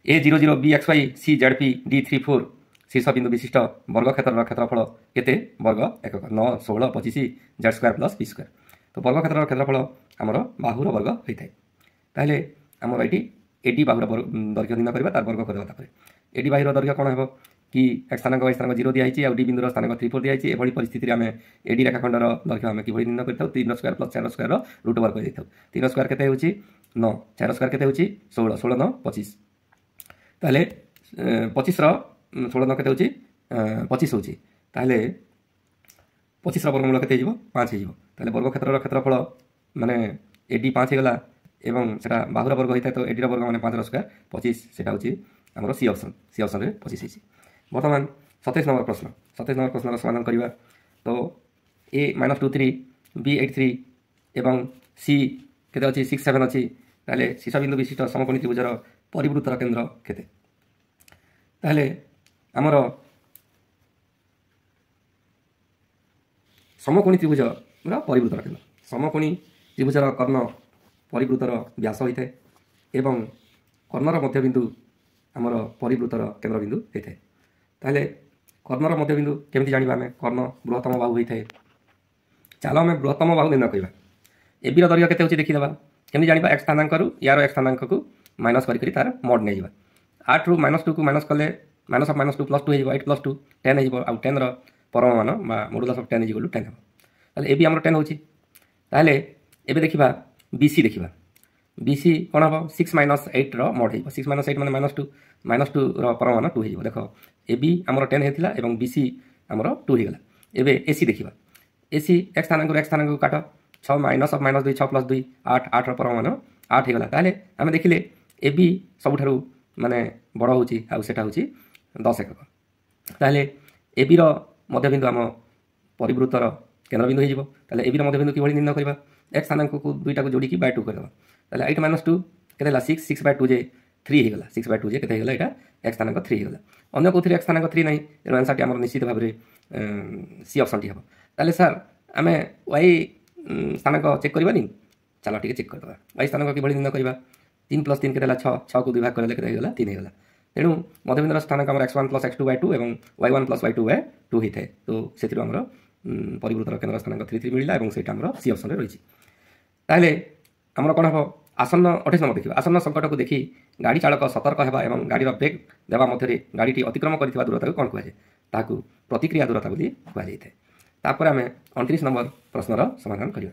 a00 bxy czp d34 शीर्ष बिंदु विशिष्ट वर्ग क्षेत्र क्षेत्रफल केते वर्ग एकक 9 16 25 z square plus b square तो वर्ग क्षेत्र क्षेत्रफल आमर बाहुर वर्ग होइथाय ताले आमर एटी एडी बाहुर दैर्घ्य निर्णय करबा तार वर्ग करबा तापर एडी बाहुर दैर्घ्य कोन हेबो कि x स्थानांक y स्थानांक 0 दिया हिछि आ d बिंदुर स्थानांक 34 दिया हिछि एभଳି परिस्थिति रे आमे एडी रेखाखंडर दैर्घ्य आमे किभଳି निर्णय करथाउ 3 square plus 4 square root over कर देथाउ 3 स्क्वायर केते होछि 9 4 स्क्वायर केते होछि 16 16 9 25 ताले 25 रो 16 9 केते होछि 25 होछि ताले 25 रो वर्गमूल केते हिजो 5 हिजो ताले वर्ग क्षेत्रर क्षेत्रफल माने एडी 5 हेगला एवं सेटा बाहुर वर्ग होइता तो एडी रो वर्ग माने 5 रो स्क्वायर 25 सेटा होछि हमरो सी ऑप्शन रे 25 हिछि वर्तमान 27 नंबर प्रश्न समाधान करवा तो a -23 b 83 एवं c केते अछि 6 7 अछि ताले शीर्ष बिंदु विशिष्ट समकोणी त्रिभुजर परिवृत्तर केंद्र केते ताले हमर समकोणी त्रिभुजर परिवृत्तर केंद्र समकोणी त्रिभुजर कर्ण परिवृत्तर व्यास होइथे एवं कर्णर मध्यबिंदु हमर परिवृत्तर केंद्र बिंदु होइथे ताले कर्णर मध्यबिंदु केमती जानिबा हमें कर्ण बृहत्तम बाहु होइथे चलो हमें बृहत्तम बाहु निर्णय करबा एबी रो दैर्घ्य केते होछि देखि देबा केमती जानिबा x स्थानांक रु यार x स्थानांक को माइनस करी तार मोड नै जिबा 8 रु -2 को माइनस कले माइनस ऑफ -2 +2 हे जिवो 8 + 2 10 हे जिवो आ 10 रो परम मान बा मॉडुलस ऑफ 10 = 10 ताले एबी हमर 10 होछि ताले एबे देखिबा बीसी देखिबा बीसी कोन हबो 6 - 8 रो मोड हेबो 6 - 8 माने -2 रो परम मान 2 हे जिवो देखो एबी हमर 10 हेतिला एवं बीसी हमर 2 हे गला एबे एसी देखिबा एसी x स्थानांक को काट 6 माइनस ऑफ -2 6 + 2 8 8 रो परम मान 8 हे गला ताले हम देखिले एबी सबुठारु माने बड़ होछि आ सेटा होछि 10 एकक ताले एबी रो मध्यबिंदु हम परिवृत्तर केंद्र बिंदु हे जिवो ताले एबी रो मध्यबिंदु किभଳି निर्णय करबा x स्थानांक को दुईटा को जोड़ी की बाय 2 करबा ताले 8 - 2 केतेला 6 6 बाय 2 जे 3 हे गला 6 बाय 2 जे केते हे गला एटा x स्थानांक 3 हे गला अन्य कोथि x स्थानांक 3 नै एनो आंसर टी हमर निश्चित भाबरे सी ऑप्शन टी हबो ताले सर आमे y स्थानांक चेक करबा नि चलो ठीक चेक कर दबा y स्थानांक किभଳି निर्णय करबा 3 + 3 केतेला 6 6 को 2 भाग करले केते हे गला 3 हे गला तेनु मध्यबिंदुर स्थानांक हमर x1 + x2 by 2 एवं y1 + y2 by 2 हिथे तो सेतिरो हमर परिवृत्तर केंद्र स्थानांक 3 3 मिलिला एवं सेटा हमर सी ऑप्शन रे रहिछि ताले हमर कोन हबो आसन्न 28 नंबर देखिबा आसन्न संकट को देखि गाड़ी चालक सतर्क हेबा एवं गाड़ी रो ब्रेक देबा मध्यरे गाड़ीटी अतिक्रम करथिबा दूरता को कोन कहै छै ताकू प्रतिक्रिया दूरता बोली कहै जायते तापर हमें 29 नंबर प्रश्न रो समाधान करियो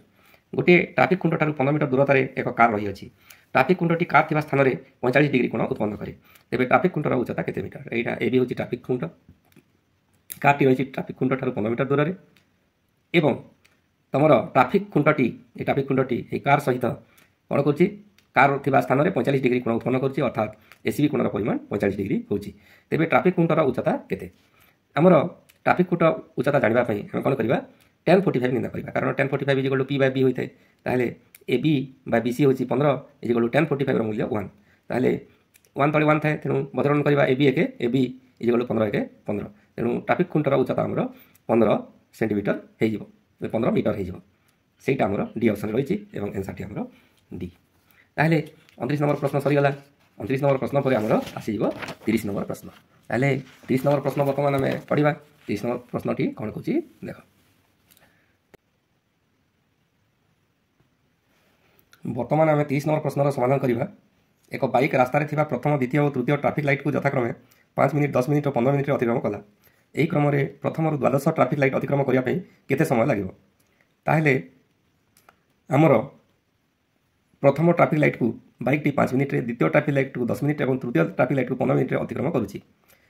गोटे ट्रैफिक खुंट ठारू 15 मीटर दूरता रे एक कार रही अछि ट्रैफिक खुंटटी कार थिबा स्थान रे 45 डिग्री कोण उत्पन्न करे तेबे ट्रैफिक खुंटर उच्चता केते मीटर एटा एबी होछि ट्रैफिक खुंट कारटी रही ट्रैफिक खुंट ठारू 15 मीटर दूर रे एवं तमरो ट्रैफिक खुंटटी ए कार सहित कोन करछि कार थिबा स्थान रे 45 डिग्री कोण उत्पन्न करछि अर्थात एसीबी कोणर परिमाण 45 डिग्री होछि तेबे ट्रैफिक खुंटर उच्चता केते हमरो ट्रैफिक खुंट उच्चता जानिबा पई हम कोन करबा tan 45 निर्णय करबा कारण tan 45 = p by b होइते ताले ab by bc होछि 15 = tan 45 रो मूल्य 1 ताले 1 तळे 1 थाए तेनु बदरण करबा ab एके ab = 15 एके 15 तेनु ट्रैफिक खुंटर उच्चता हमरो 15 सेंटीमीटर हे जिवो 15 मीटर हे जिवो सेटा हमरो डी ऑप्शन रहिछि एवं आंसर टी हमरो डी ताले 29 नंबर प्रश्न सरी गला 29 नंबर प्रश्न पर हमरो आसी जिवो 30 नंबर प्रश्न ताले 30 नंबर प्रश्न वर्तमान हमें पढिबा 30 नंबर प्रश्नटी कोन कहछि देखो बर्तमान आम 30 नंबर प्रश्नर समाधान करवा। एक बाइक रास्तार थिबा प्रथम द्वितीय और तृतीय ट्राफिक लाइट को यथाक्रमे 5 मिनिट 10 मिनिट और 15 मिनिट अतिक्रम कला। यही क्रम में प्रथम द्वादश ट्राफिक लाइट अतिक्रम करने केते समय लगे? ताहले आमर प्रथम ट्राफिक लाइट को बाइक टी 5 मिनिट, द्वितीय ट्राफिक लाइट को 10 मिनिट और तृतीय ट्राफिक लाइट को 15 मिनिट अतिक्रम करुच्ची।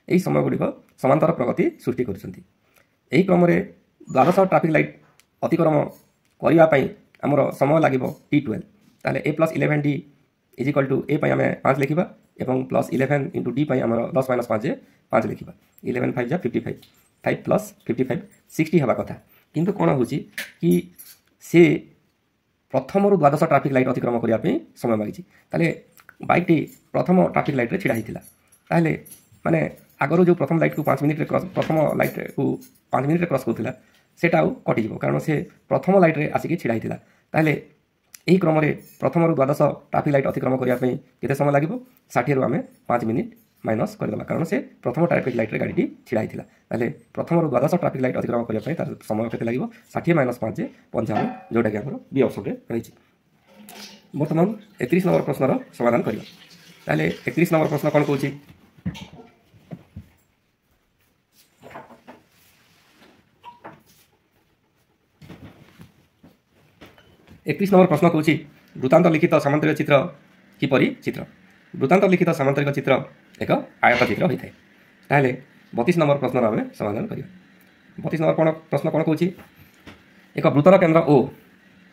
यही समय गुड़िक समांतर प्रगति सृष्टि कर क्रम में द्वादश ट्राफिक लाइट अतिक्रम करने आमर समय लगे T12। ताहले A + 11D is equal to A आम 5 लिखा और प्लस 11 इंटू डी आम 10 - 5 5 लिखा। 11 5 जा 55, 5 + 55 60 हवा कथा। किंतु कौन हो कि सी प्रथम द्वादश ट्राफिक लाइट अतिक्रम करने समय मांगी। ताले बाइक टी प्रथम ट्राफिक लाइट रे छिड़ा होता। ताले माने आगर जो प्रथम लाइट को 5 मिनिट प्रथम लाइट को 5 मिनिट क्रॉस करूला सेटा कटिज कारण से प्रथम लाइट रे आसिक छिड़ा होता। ताले यही क्रम में प्रथम द्वादश ट्राफिक लाइट अतिक्रम करने केते समय लगे? 60 रु आम 5 मिनिट माइनस करदेला कारण से प्रथम ट्राफिक लाइट रे गाड़ी छिड़ा होता। ताले प्रथम द्वादश ट्राफिक लाइट अतिक्रम करने तार समय केते लगे? 60 - 5 55, जोटा कि आम बी ऑप्शन रे रही। बर्तमान 31 नंबर प्रश्नर समाधान करवा। ताले 31 नंबर प्रश्न कौन कहूँ? 31 नंबर प्रश्न कहूँ वृत्तांत लिखित सामांतरिक चित्र किपरि चित्र? वृत्तांत लिखित सामांतरिक चित्र एक आयत चित्र होता है। ताहले 32 नंबर प्रश्न आम समाधान करवा। 32 नंबर प्रश्न कौन कहूँ? एक वृत्तर केन्द्र ओ,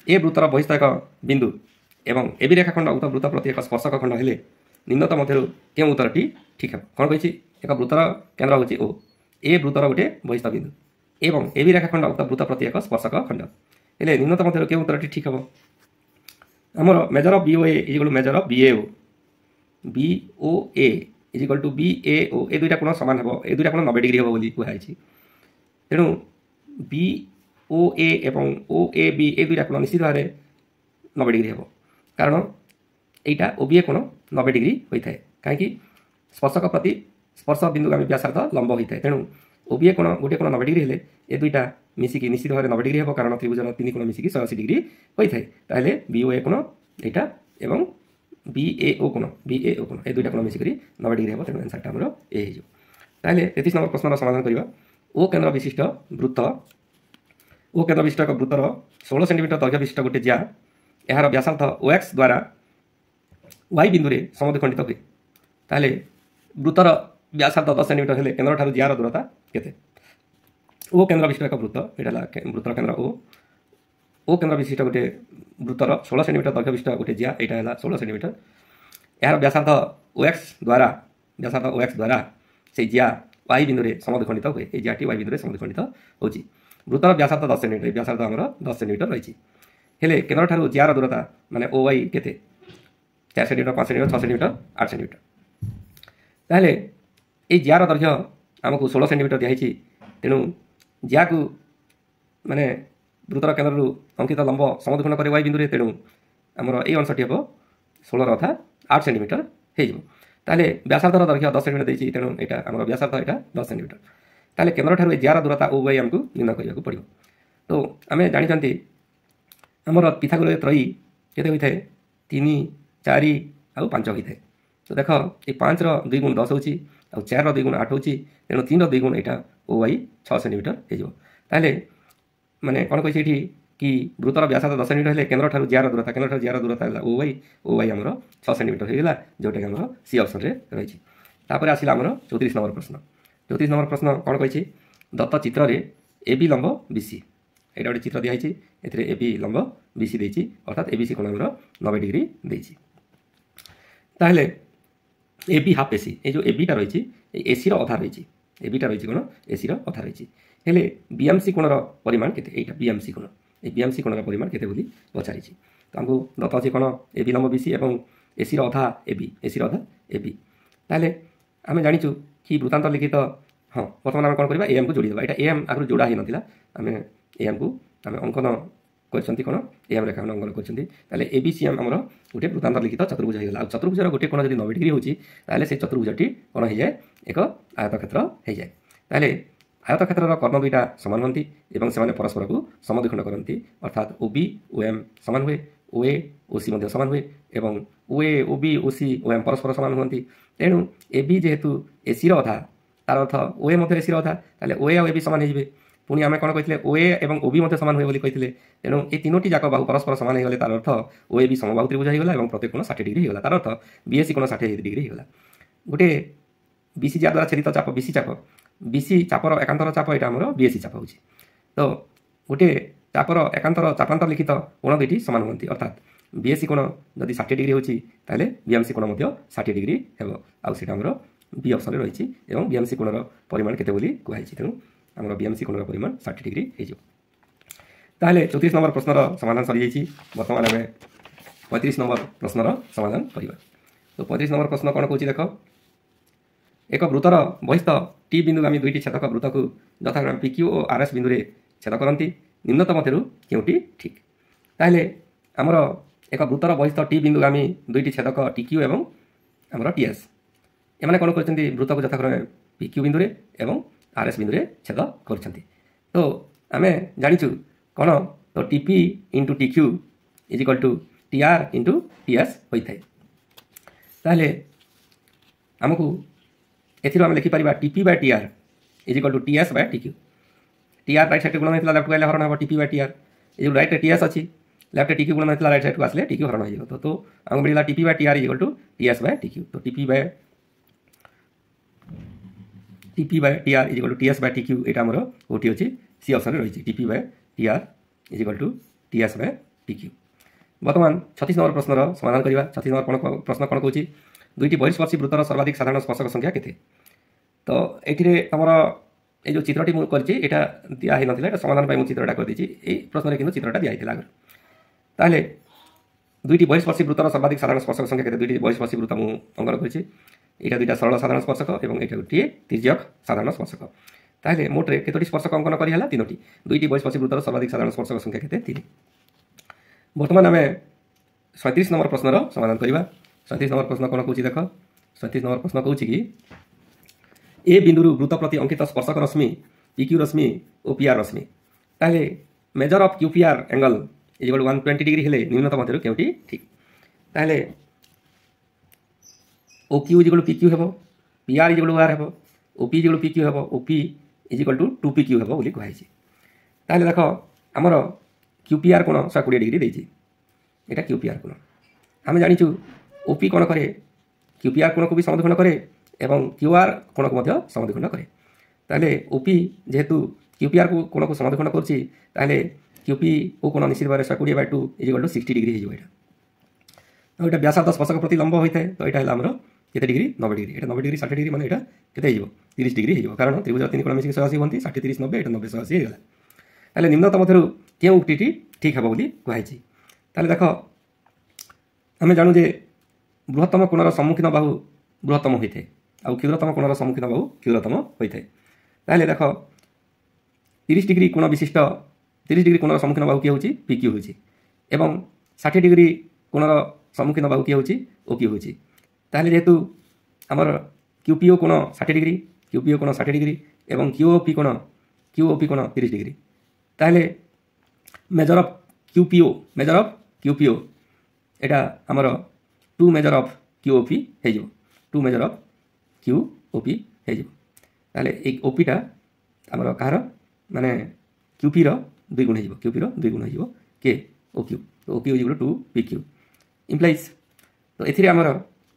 ए वृत्तर बहिस्थ एक बिंदु एवं ए बी रेखाखंड उक्त वृत्त प्रति एक स्पर्शक खंड हेले निम्नत मध्य क्यों उत्तरटी ठीक है? कौन कही? एक वृत्तर केन्द्र हूँ ओ, ए वृत्तर गोटे बहिस्थ बिंदु एवं ए बी रेखाखंड उक्त वृत्त प्रति एक स्पर्शक खंड हेले निम्नत मध्य क्यों उत्तरटी ठीक हम? आमर measure of BOA is equal to measure of BAO, BOA is equal to BAO। ए दुईटा कोण सामान हम, ए दुईटा कोण 90 डिग्री हम बोली कहुई। तेणु BOA एवं OAB ए दुईटा कोण निश्चित भाव 90 डिग्री हम, कारण यहाँ OBA कोण 90 डिग्री होता है। कहीं स्पर्शक प्रति स्पर्श बिंदुगामी व्यासार्ध लंब होता है। तेणु OBA कोण गोटे कोण 90 डिग्री हेले ए दुईटा मिसिकी निश्चित भाव 90 डिग्री हम, कारण त्रिभुजर 3 कोण मिसिकी 180 डिग्री होता है। ताहले BOA कोण यहाँ एवं BAO कोण ए दुईटा कोण मिसिक 90 डिग्री हम। तेणु आंसरटा आमर ए हो। ताहले 33 नंबर प्रश्नर समाधान करवा। ओ केन्द्र विशिष्ट वृत्त, ओ केन्द्र विशिष्ट एक वृत्तर 16 सेंटीमीटर दैर्घ्य विशिष्ट गोटे ज्या यार व्यासार्ध OX द्वारा Y बिंदु रे समद्विखंडित हुए। ताहले वृत्तर व्यासार्ध 10 सेंटीमीटर हेले केन्द्र ठारू ज्यार दूरता केते? ओ केन्द्र विशिष्ट एक वृत्त, यहाँ वृत्तर केन्द्र ओ केन्द्र विशिष्ट गोटे वृत्तर 16 सेंटीमीटर दैर्घ्य विशिष्ट गोटे ज्या, यहाँ है 16 सेंटीमीटर यार व्यासार्ध OX द्वारा से ज्या Y बिंदु रे समद्विखंडित हुए। ये ज्याटी Y बिंदु रे समद्विखंडित होची। वृत्तर व्यासार्ध 10 सेंटीमीटर, व्यासार्ध आमर 10 सेंटीमीटर रही। हेले केन्द्र ठारू ज्यार दूरता माने OY केते? 4 सेंटीमीटर, 5 सेंटीमीटर, 6 सेंटीमीटर, 8 सेंटीमीटर। ताहले ये ज्यार दैर्घ्य आमको 16 सेंटीमीटर दिखाई। तेणु ज्या को माने वृत्तर केन्द्र अंकित लंब समद्विखंड करे Y बिंदु रे। तेणु आमर ये अंशटी हम 16 अर्थात 8 सेंटीमीटर हो। ताहले व्यासार्धर दैर्घ्य 10 सेंटीमीटर देती। तेणु यहाँ आमर व्यासार्ध यहाँ 10 सेंटीमीटर। ताहले केन्द्र ठारू ज्यार दूरता OY आमको निर्णय करने पड़ो। तो आम जानी आमर पिथागोरस त्रयी केते होता है? 3 4 आउ 5 होता है। तो देख ये 5 रो 2 गुण 10 होची, आउ 4 रो 2 गुण 8 होची। तेणु 3 रो 2 गुण यहाँ OY 6 सेंटीमीटर हो। ताहले माने कौन कही कि वृत्तर व्यासार्ध 10 सेंटीमीटर हेले केन्द्र ठारू ज्यार दूरता है OY आमर 6 सेंटीमीटर होगा, जोटा कि आमर सी ऑप्शन रे रही। तापर आसिला आमर 34 नंबर प्रश्न। 34 नंबर प्रश्न कौन कही? दत्त चित्र रे AB लंब BC, यहाँ गोटे चित्र दिखाई। ए AB लंब BC देती, अर्थात ABC कोण आमर 90 डिग्री देती। ताहले AB हाफ AC, ये जो AB टा रही AC रो अधा रही, AB टा रही कोण AC रो अधा रही। हेले BMC कोणर परिमाण केते? यहाँ BMC कोण, ये BMC कोणर परिमाण केते बोली पचारि। तो आमको दत्त अच्छे कोण AB लंब BC और AC रो अधा AB, AC रो अधा AB। ताहले आम जाचु कि वृत्तांत लिखित हाँ बर्तमान आम कौन करवा? AM को जोड़ीदेवा। यहाँ AM आगु जोड़ा ही नाला, आम AM को आम अंकन कर कौन AM रेखा अंकन कर। ABCM आमर गोटे वृत्तांत लिखित चतुर्भुज होगा। चतुर्भुजर गोटे कोण जब 90 डिग्री होती से चतुर्भुजटी कौन हो जाए? एक आयतक्षेत्र हो जाए। ताहले आयतक्षेत्र कर्ण दुईटा सामान होती और से परस्पर को समद्विखंड करती, अर्थात OB OM सामान हुए OA OC ମଧ୍ୟ ସମାନ ହୁଏ ଏବଂ OA OB OC OM ପରସ୍ପର ସମାନ ହୁଅନ୍ତି। ତେଣୁ AB ଯେହେତୁ AC ର ଅଧା ତାର ଅର୍ଥ OA ମଧ୍ୟ AC ର ଅଧା, ତାହେଲେ OA ଆଉ AB ସମାନ ହେଇଯିବେ। ପୁଣି ଆମେ କ'ଣ କହିଥିଲେ OA ଏବଂ OB ମଧ୍ୟ ସମାନ ହୁଏ ବୋଲି କହିଥିଲେ। ତେଣୁ এই ତିନୋଟି ଯାକ ବାହୁ ପରସ୍ପର ସମାନ ହେଇଗଲେ ତାର ଅର୍ଥ OAB ସମବାହୁ ତ୍ରିଭୁଜ ହେଇଗଲା ଏବଂ ପ୍ରତ୍ୟେକ କୋଣ 60 ଡିଗ୍ରୀ ହେଇଗଲା। ତାର ଅର୍ଥ BAC କୋଣ 60 ଡିଗ୍ରୀ ହେଇଗଲା। ଗୋଟେ BC ଯାହା ଦ୍ୱାରା ଛେଦିତ ଚାପ BC ଚାପର ଏକାନ୍ତର ଚାପ ଏଇଟା ଆମର BAC ଚାପ ହେଉଛି। ତ ଗୋଟେ ଚାପର ଏକାନ୍ତର ଚାପାନ୍ତର ଲିଖିତ କୋଣ ଦୁଇଟି ସମାନ ହୁଅନ୍ତି, ଅର୍ଥାତ୍ BAC କୋଣ ଯଦି 60 ଡିଗ୍ରୀ ହେଉଛି ତାହେଲେ BMC କୋଣ ମଧ୍ୟ 60 ଡିଗ୍ରୀ ହେବ। ଆଉ ସେଇଟା ଆମର B ଅପସନରେ ରହିଛି ଏବଂ BMC କୋଣର ପରିମାଣ କେତେ ବୋଲି କୁହାଯାଇଛି। ତେଣୁ ଆମର BMC କୋଣର ପରିମାଣ 60 ଡିଗ୍ରୀ ହେଇଯିବ। ତାହେଲେ 34 ନମ୍ବର ପ୍ରଶ୍ନର ସମାଧାନ ସରିଯାଇଛି। ବର୍ତ୍ତମାନ ଆମେ 35 ନମ୍ବର ପ୍ରଶ୍ନର ସମାଧାନ କରିବା। ତ 35 ନମ୍ବର ପ୍ରଶ୍ନ କ'ଣ କହୁଛି ଦେଖ, ଏକ ବୃତ୍ତର ବହିସ୍ଥ ଟି ବିନ୍ଦୁ ଆମେ ଦୁଇଟି ଛେଦକ ବୃତ୍ତକୁ ଯଥାକ୍ରମେ PQ ଓ RS ବିନ୍ଦୁରେ ଛେଦ କରନ୍ତି, ନିମ୍ନତମ ମଧ୍ୟରୁ କେଉଁଟି ଠିକ୍? ତାହେଲେ ଆମର ଏକ ବୃତ୍ତର ବହିସ୍ଥ ଟି ବିନ୍ଦୁଗାମୀ ଦୁଇଟି ଛେଦକ TQ ଏବଂ ଆମର TS, ଏମାନେ କ'ଣ କରିଛନ୍ତି, ବୃତ୍ତକୁ ଯଥାକ୍ରମେ PQ ବିନ୍ଦୁରେ ଏବଂ RS ବିନ୍ଦୁରେ ଛେଦ କରିଛନ୍ତି। ତ ଆମେ ଜାଣିଛୁ କ'ଣ, ତ TP into TQ is equal two TR into TS ହୋଇଥାଏ। ତାହେଲେ ଆମକୁ ଏଥିରୁ ଆମେ ଲେଖିପାରିବା TP by TR is equal to TS by TQ। TR right ସାଇଡ଼୍ରେ ଗୁଣନ ହେଇଥିଲା, ଲେଫ୍ଟକୁ ଆସିଲେ ହରଣ ହେବ TP ବାଇ TR। ଏ ଯେଉଁ ରାଇଟ୍ରେ TS ଅଛି, ଲେଫ୍ଟରେ TQ ଗୁଣନ ହେଇଥିଲା, ରାଇଟ୍ ସାଇଡ଼୍କୁ ଆସିଲେ TQ ହରଣ ହେଇଯିବ। ତ ଆମକୁ ମିଳିଲା TP by TR is equal to TS by TQ। ତ TP by TR is equal to TS by TQ एटा हमरो ओटी अछि सी ऑप्शन रे रहिछि। TP by TR is equal to TS by TQ। वर्तमान 36 नंबर प्रश्नर समाधान करिवा। 36 number प्रश्न कोन कहूछि, दुईटी बहिस्पर्शी वृत्तर सर्वाधिक साधारण स्पर्शक संख्या केते? तो एथिरे हमरो ए जो चित्रटी मु करछि एटा दिया हे नथिला, एटा समाधान पय मु चित्रटा कर दिछि। ए प्रश्न रे किंतु चित्रटा दिया हेतिला। ताले दुईटी बहिस्पर्शी वृत्तर सर्वाधिक साधारण स्पर्शक संख्या केते? दुईटी बहिस्पर्शी वृत्त मु अंकन करछि। এটা দুইটা সরল সাধারণ স্পর্শক এবং এটা গোটিয়ে তির্যক সাধারণ স্পর্শক। তাহলে মোটরে কতটি স্পর্শক অঙ্কন করি হলা? তিনোটি। দুইটি বহিস্পর্শী বৃত্তর সর্বাধিক সাধারণ স্পর্শক সংখ্যা কেতে? 3। বর্তমান আমি 37 নম্বর প্রশ্নর সমাধান করিবা। 37 নম্বর প্রশ্ন কোন কହୁଛି দেখ। 37 নম্বর প্রশ্ন কହୁଛି কি, এ বিন্দুরু বৃত্ত প্রতি অঙ্কিত স্পর্শক রশ্মি PQ রশ্মি ও PR রশ্মি, তাহলে measure of QPR angle is equal to 120 degree হলে নিম্নতম মধ্যে কেউটি ঠিক? তাহলে OQ is equal to PQ हेबो, PR is equal to R हेबो, OP is equal to PQ हेबो, OP is equal to 2PQ हेबो बोली कहैछि। ताले देखो हमर QPR कोण 120 डिग्री देछि, एटा QPR कोण। हम जानिछु OP कोण करे, QPR कोण को भी समद्विखंड करे एवं QR कोण को मध्य समद्विखंड करे। ताले OP जेहेतु QPR को कोण को समद्विखंड करछि, ताले QP ओ कोण निश्चित भाबरे 120/2 इज इक्वल टू 60 डिग्री हे जो एटा। तो एटा व्यासार्ध स्पर्शक प्रति लंब होइଥାଏ। तो एटा हला हमरो केते डिग्री? 90 डिग्री। एटा 90 डिग्री 60 डिग्री माने एटा केते हेजिवो? 30 डिग्री हेजिवो, कारण त्रिभुज तीन कोण मिसिक 180 होंती, 60 30 90 एटा 90 180 हेगला। ताले निम्नतम मध्यरु केउ उक्तिटी ठीक हबो बोली कहैछि। ताले देखो हमें जानू जे बृहत्तम कोणर सम्मुखीन बाहु बृहत्तम होइଥାଏ आ क्षुद्रतम कोणर सम्मुखीन बाहु क्षुद्रतम होइଥାଏ। ताले देखो 30 डिग्री कोण विशिष्ट 30 डिग्री कोणर सम्मुखीन बाहु के होछि? PQ होछि एवं 60 डिग्री कोणर सम्मुखीन बाहु के होछि? OQ होछि। ताहले जेहेतु हमर QPO कोण 60 डिग्री, QPO कोण 60 डिग्री एवं QOP कोण 30 डिग्री, ताहले मेजर ऑफ QPO एटा हमर 2 मेजर ऑफ QOP हे जो 2 मेजर ऑफ QOP हे जो। ताहले ए OP टा हमर कार माने QP रो 2 गुण हे जो, QP रो 2 गुण हे जो के OQ। तो OQ is equal to 2PQ implies. तो एथिरे हमर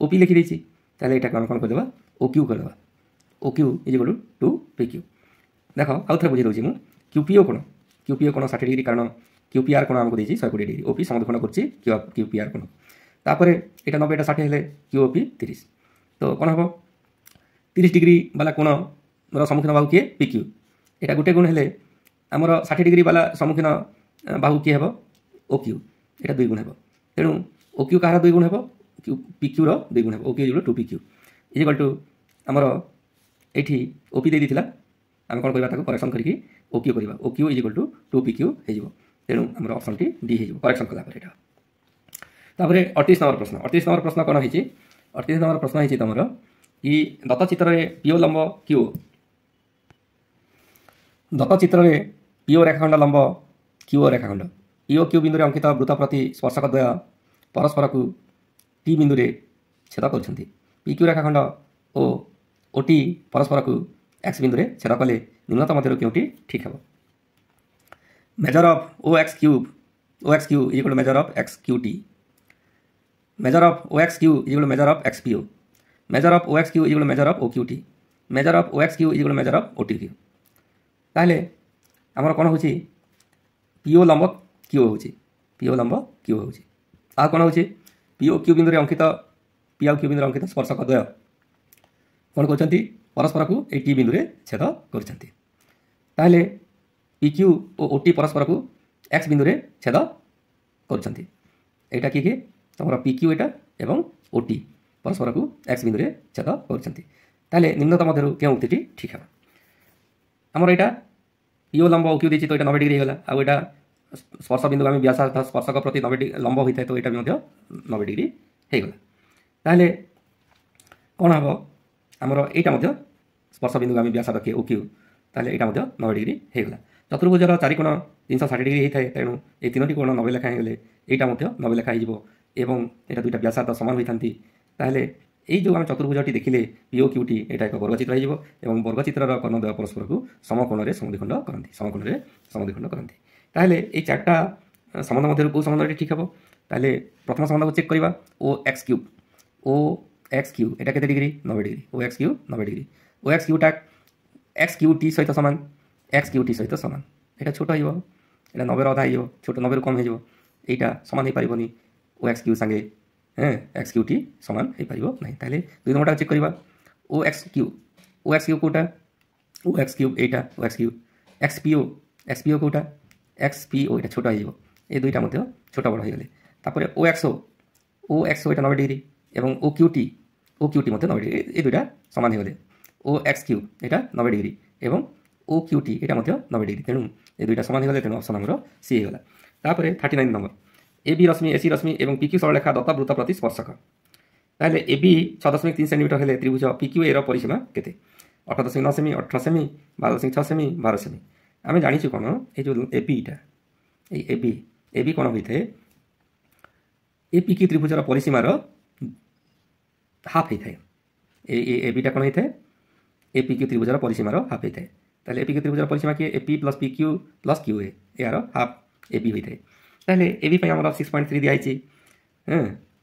OP लिखि देछि, ताले एटा कोन कोन कर देबा? OQ कर देबा। OQ is equal to 2PQ। देखो आउ थरे बुझि दउछि मु QPO कोन 60 डिग्री, कारण QPR कोन हमको देछि 120 डिग्री, OP समद्विखंड करछि QPR कोन। तापरे एटा 90 एटा 60 हेले QOP 30। तो कोन हबो? 30 डिग्री वाला कोन रो सम्मुखीन बाहु के PQ, एटा गुटे गुण हेले हमर 60 डिग्री वाला सम्मुखीन बाहु के हेबो? OQ, एटा 2 गुण हेबो। तेनु OQ कार 2 गुण हेबो? PQ रो 2 गुण हेबो। OQ is equal to 2PQ is equal to हमर एठी OP दे दिथिला, हम कोन करबा ताको करेक्शन करिकि OQ करबा। OQ is equal to 2PQ हे जिवो। तेनु हमर ऑप्शन टी डी हे जिवो करेक्शन कला पर एटा। तापरे 38 नंबर प्रश्न। 38 नंबर प्रश्न कोन हिची? 38 नंबर प्रश्न हिची तमरो कि दत्त चित्र रे PO लंब QO, दत्त चित्र रे PO रेखाखंड लंब QO रेखाखंड ଇ ଓ କ୍ୟୁ ବିନ୍ଦୁରେ ଅଙ୍କିତ ବୃତ୍ତ ପ୍ରତି ସ୍ପର୍ଶକ ଦ୍ୱୟ ପରସ୍ପରକୁ ଟି ବିନ୍ଦୁରେ ଛେଦ କରୁଛନ୍ତି। ପି କ୍ୟୁ ରେଖାଖଣ୍ଡ ଓ ଓଟି ପରସ୍ପରକୁ ଏକ୍ସ ବିନ୍ଦୁରେ ଛେଦ କଲେ ନିମ୍ନତ ମଧ୍ୟରୁ କେଉଁଟି ଠିକ୍ ହେବ? Measure of O X Q is equal to measure of X Q T. Measure of O X Q is equal to measure of X P O. Measure of O X Q is equal to measure of O Q T. Measure of O X Q is equal to measure of O T Q. ताहले आमर कौन होची PO लंब Q होची PO लंब Q होची आ कौन होची पीओ क्यू बिंदु रे अंकित पी क्यू बिंदु रे अंकित स्पर्शक द्वय कौन करछंती परस्पर को ए टी बिंदु रे छेद करछंती। ताहले पी क्यू और ओ टी परस्पर को एक्स बिंदु रे छेद करछंती। एटा कि तुम पी क्यू एटा एवं ओ टी परस्पर को एक्स बिंदु रे छेद करछंती। ताहले निम्नतम मध्यरु केउ उक्तिटी ठीक है? आमर एटा पीओ लंब ओ क्यू देछि तो एटा 90 डिग्री होला आ एटा स्पर्श बिंदु आम व्यासार्थ स्पर्शक प्रति 90 डिग्री लंब होता है तो यहाँ भी 90 डिग्री होगला। ताहले कौन हम आमर यहाँ स्पर्श बिंदु आम व्यासार्थ किए ओ क्यू ताहले यहाँ 90 डिग्री होगला। चतुर्भुजर चारिकोण 360 डिग्री होता है तेणु ये तीनो कोण 90 लेखा होगले यहाँ 90 लेखा हो यहाँ दुईटा व्यासार्थ सामान होता ताहले यही जो आम चतुर्भुजटी देखिले पीओ क्यूटी यहाँ एक वर्गचित्र हो वर्गचित्र कर्णद्वय परस्पर को समकोण में समद्विखंड करती समकोण में समद्विखंड करती। ताहले ये चार्टा संबंध मध्य कौ संबंधी ठीक हे? ताहले प्रथम संबंध को चेक करवा ओ एक्स क्यू एटा केते डिग्री 90 डिग्री ओ एक्स क्यू 90 डिग्री ओ x Quetta x Q T सहित सामान एक्स क्यू टी सहित सामान यहाँ छोट हो 90 अधा हो छोट 90 कम हो यहाँ सामान हो पारनी ओ एक्स क्यू सांगे एक्स क्यू टी सामान हो पार ना। ताहले दुई नंबरटा चेक करवा ओ एक्स क्यू कोटा ओ एक्स क्यू एटा O X Q X P O कोटा एक्स पी ओ यहाँ छोट हो ये दुईटा छोट बड़ हो गले। ओ एक्स ओ यहाँ 90 डिग्री और ओ क्यू टी 90 डिग्री ये दुईटा सामान हो गले। ओ एक्स क्यू यहाँ 90 डिग्री और ओ क्यू टी यहाँ 90 डिग्री तेणु ये दुईटा सामान हो गले तेणु ऑप्शन आमर सी होगा। तापर 39 नंबर ए बी रश्मि एसी रश्मि और पीक्यू सरलरेखा दत्त वृत्त प्रति स्पर्शक। ताहले ए बी 6.3 सेमी हेले त्रिभुज पीक्यू ए परिसीमा केते 8.9 सेमी 18 सेमी 12.6 सेमी 12 सेमी। आम जाचु कौन ये जो एबीटा ए बी कौन होता है ए पी क्यू त्रिभुजर परिसीमार हाफ होता है ए बीटा कौन होता है ए पी क्यू त्रिभुजर परिसीमार हाफ होता है। ताहले ए पी क्यू त्रिभुजर परिसीमा किए A P Q plus Q A यार हाफ ए बी होता है। ताहले ए बी आम 6.3 दिखाई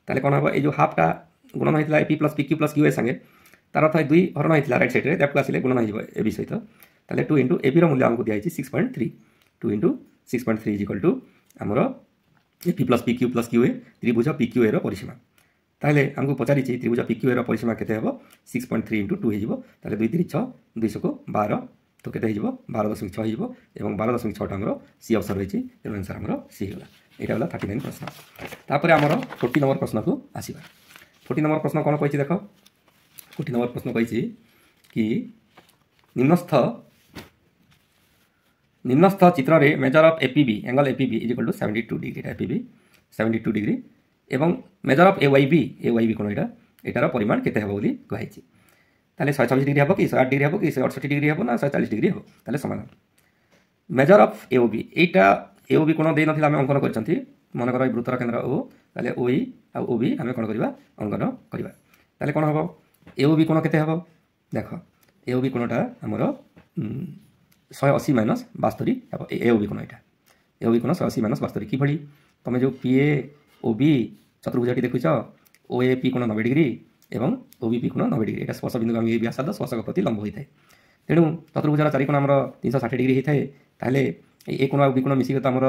ताहले कौन हम ये हाफटा गुणन होता है ए पी क्यू ए संगे तार अर्थ 2 हरण होता राइट सैड्रे दैट को आसिले गुणन हो ए बी सहित ताहले 2 इंटू ए बी मूल्य आमको दिखाई 6.3 2 इंटू 6.3 इज इक्वल टू आमर ए पी क्यू ए त्रिभुज पी क्यू ए परिसीमा। ताहले आमको पचारि त्रिभुज पी क्यू ए परिसीमा केते हेबो 6.3 इंटू 2 हो ताहले 2 3 6 200 को 12 तो केते हो 12.6 हो 12.6 आमर सी ऑप्शन रही तेणु आंसर आमर सी होगा। यहाँ है 39 प्रश्न। तापर आमर 40 नंबर प्रश्न को आसवा 40 नंबर प्रश्न कौन कही देख 40 नंबर प्रश्न कही कि निम्नस्थ चित्र रे measure of APB angle APB is equal to 72 degree APB 72 degree एवं measure of A Y B कौन यहाँ परिमाण केते हेबो बोली कही। ताहले 126 डिग्री हे कि 108 डिग्री हे कि 168 डिग्री हे ना 140 डिग्री हे ताहले समान। मेजर ऑफ एओबी यहाँ एओबी कोण दे नथिला आम अंकन करछंती मनकर वृत्तर केन्द्र ओ ताहले ओई आ ओबी आम कौन करवा अंकन करवा। ताहले कौन हम एओबी कोण केते हेबो देख एओबी कोणटा आमर 180 माइनस 72 हे एओबी कोण यहाँ एओबी कोण 180 माइनस 72 कि भली तुम जो पीए ओबी चतुर्भुजटी देखुच ओ ए पी कोण 90 डिग्री एवं ओबी पी कोण 90 डिग्री यहाँ स्पर्श बिंदु आम व्यासार्ध स्पर्शक प्रति लंब होता है तेणु चतुर्भुजर चारिकोण आमर 360 डिग्री होता है। ताहले ए कोण आ बी कोण मिसिक तो आमर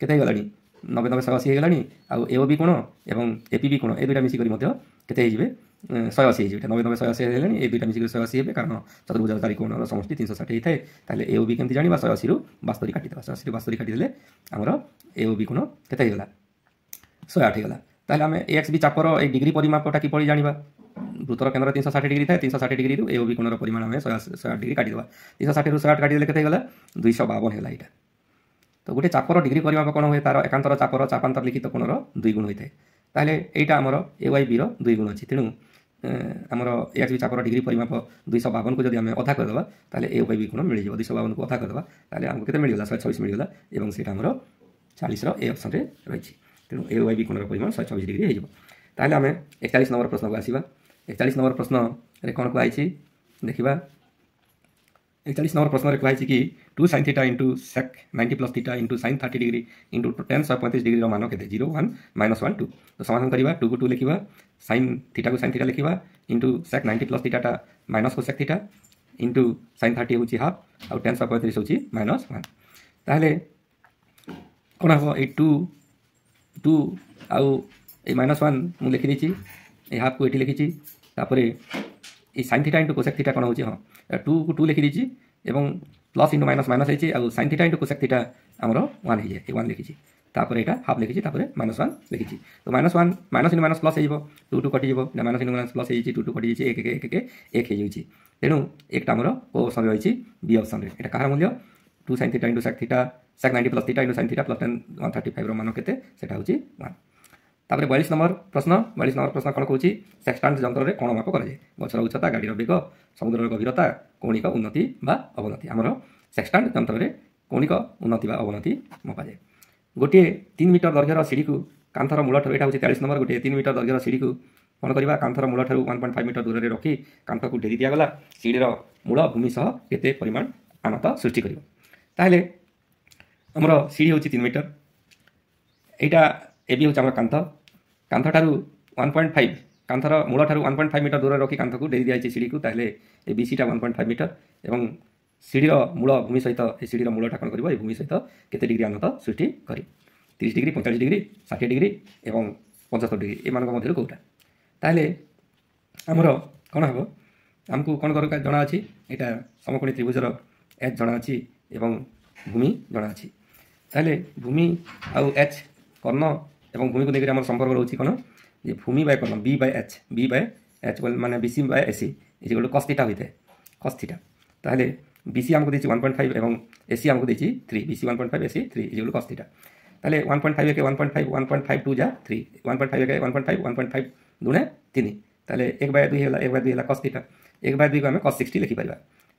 केते हो गलानी 90 90 180 हो गलानी आ ए बी कोण एवं एपी बी कोण ए दुईटा मिसिक केते हो 180 हो 90 90 180 हो गलानी ए दुईटा मिसिक 180 हे कारण चतुर्भुजर चारिकोण समष्टि 360 होता है। ताहले ए बी केमती जानिबा 180 रु 72 काटिदेबा 180 रु 72 काटिदेले आमर ए बी कोण केते हो गला 108 हो गला। ताहले आम एक्स बी चापर ए डिग्री परिमापटा किपरि जानिबा वृत्तर केन्द्र 360 डिग्री था 360 डिग्री रु ए बी कोणर परिमाण आम 108 डिग्री काटिदेबा 360 रु 108 काटिदेले केते हो गला 252 होगा यहाँ। तो गोटे चापर डिग्री परिमाप कौन हुए तार एकांतर चापर चापांतर लिखित कोणर 2 गुण होता है। ताहले यहाँ आमर ए वाई बी 2 गुण अच्छी तेणु आमर एक्स बी चापर डिग्री परिमाप 252 को जब आम अधा करदे ताहले ए वाई बी कोण मिल 252 को अधा करदे ताहले आमको केते मिलगला 126 मिलगला एवं सेटा आमर 40 ए ऑप्शन रे रही तेणु ए वाई बी कोणर परिमाण 124 डिग्री हो ताहले आम 41 नंबर प्रश्न को आसवा 41 नंबर प्रश्न रे कौन कहुई देखा 41 नंबर प्रश्न कहुई कि 2 sin theta into sec 90 plus theta into sin 30 degree into tan 135 degree मान के 0 1 -1 2 तो समाधान करवा 2 को 2 लिखा sin थीटा को sin थीटा लिखा into sec 90 plus theta minus cosec theta into sin 30 हूँ हाफ आउ tan 135 हूँ -1 ताहले कौन हम ये 2 आउ ये -1 मुझे लिखिदी ये हाफ को ये लिखी ये sin theta into cosec theta कौन हो हाँ 2 को 2 लिखिदी एवं प्लस इंटू माइनस माइनस होती है sin theta into cosec theta आमर 1 हो जाए 1 लिखी ये हाफ लिखी -1 लिखी तो -1 माइनस इंटू माइनस प्लस हो 2 2 कटिज माइनस इंटू माइनस प्लस हो 2 2 कटि 1 1 हो तेणु एक आमर को ऑप्शन रही बी ऑप्शन ये कहार मूल्य 2 sin theta into sec 90 plus theta into sin theta plus 135 मान के 1 तापर 42 नंबर प्रश्न कौन कौन सेक्सटांट जंत्र में कौन माप कराए गचर उच्चता गाड़ीर बेग समुद्र गभीरता कौणिक उन्नति बा अवनति आमर सेक्सटांट जंत्र में कौणिक उन्नति बा अवनति मपाए गोटे 3 मीटर दैर्घ्यर सीढ़ी को कांथर मूल ठार यहाँ 43 नंबर गोटे 3 मीटर दैर्घ्यर सीढ़ी को कौन करवा कांथर मूल ठार 1.5 मीटर दूर में रखी कांथ को डेरी दिगला सीढ़ीर मूल भूमि सह केते परिमाण आनत सृष्टि कर ताहले आमर सीढ़ी हूँ 3 मीटर यहाँ एबी हूँ आम कांथ ठारू 1.5 कांथर मूल ठारू 1.5 मीटर दूर रखी कांथ को डेरी दिखाई सीढ़ी को ताहले ए बीसीटा 1.5 मीटर एवं सीढ़ीर मूल भूमि सहित ए सीढ़ीर मूलटा कौन कर भूमि सहित केते डिग्री आनत सृष्टि कर 30 डिग्री 45 डिग्री 60 डिग्री एवं 75 डिग्री एम मध्य कौटा ताहले आमर कौन हम आमको कौन दरकार जना अच्छी यहाँ समकोणी त्रिभुजर एच जना अच्छी एवं भूमि जना अच्छी ताहले भूमि आउ एच कर्ण एवं भूमि को लेकर संपर्क रोचे कौन ये भूमि बाय कर्ण बी बाय एच माने BC by AC is cos theta होता है कस थीटा ताहले बीसी आमको देती 1.5 एवं एसी आमको देती 3 BC 1.5 AC 3 is cos theta ताहले 1.5 के 1.5 2 जा 3 1.5 के 1.5 दुणे 3 ताहले 1/2 है कस थीटा 1/2 को आम कस 60 लिखिपर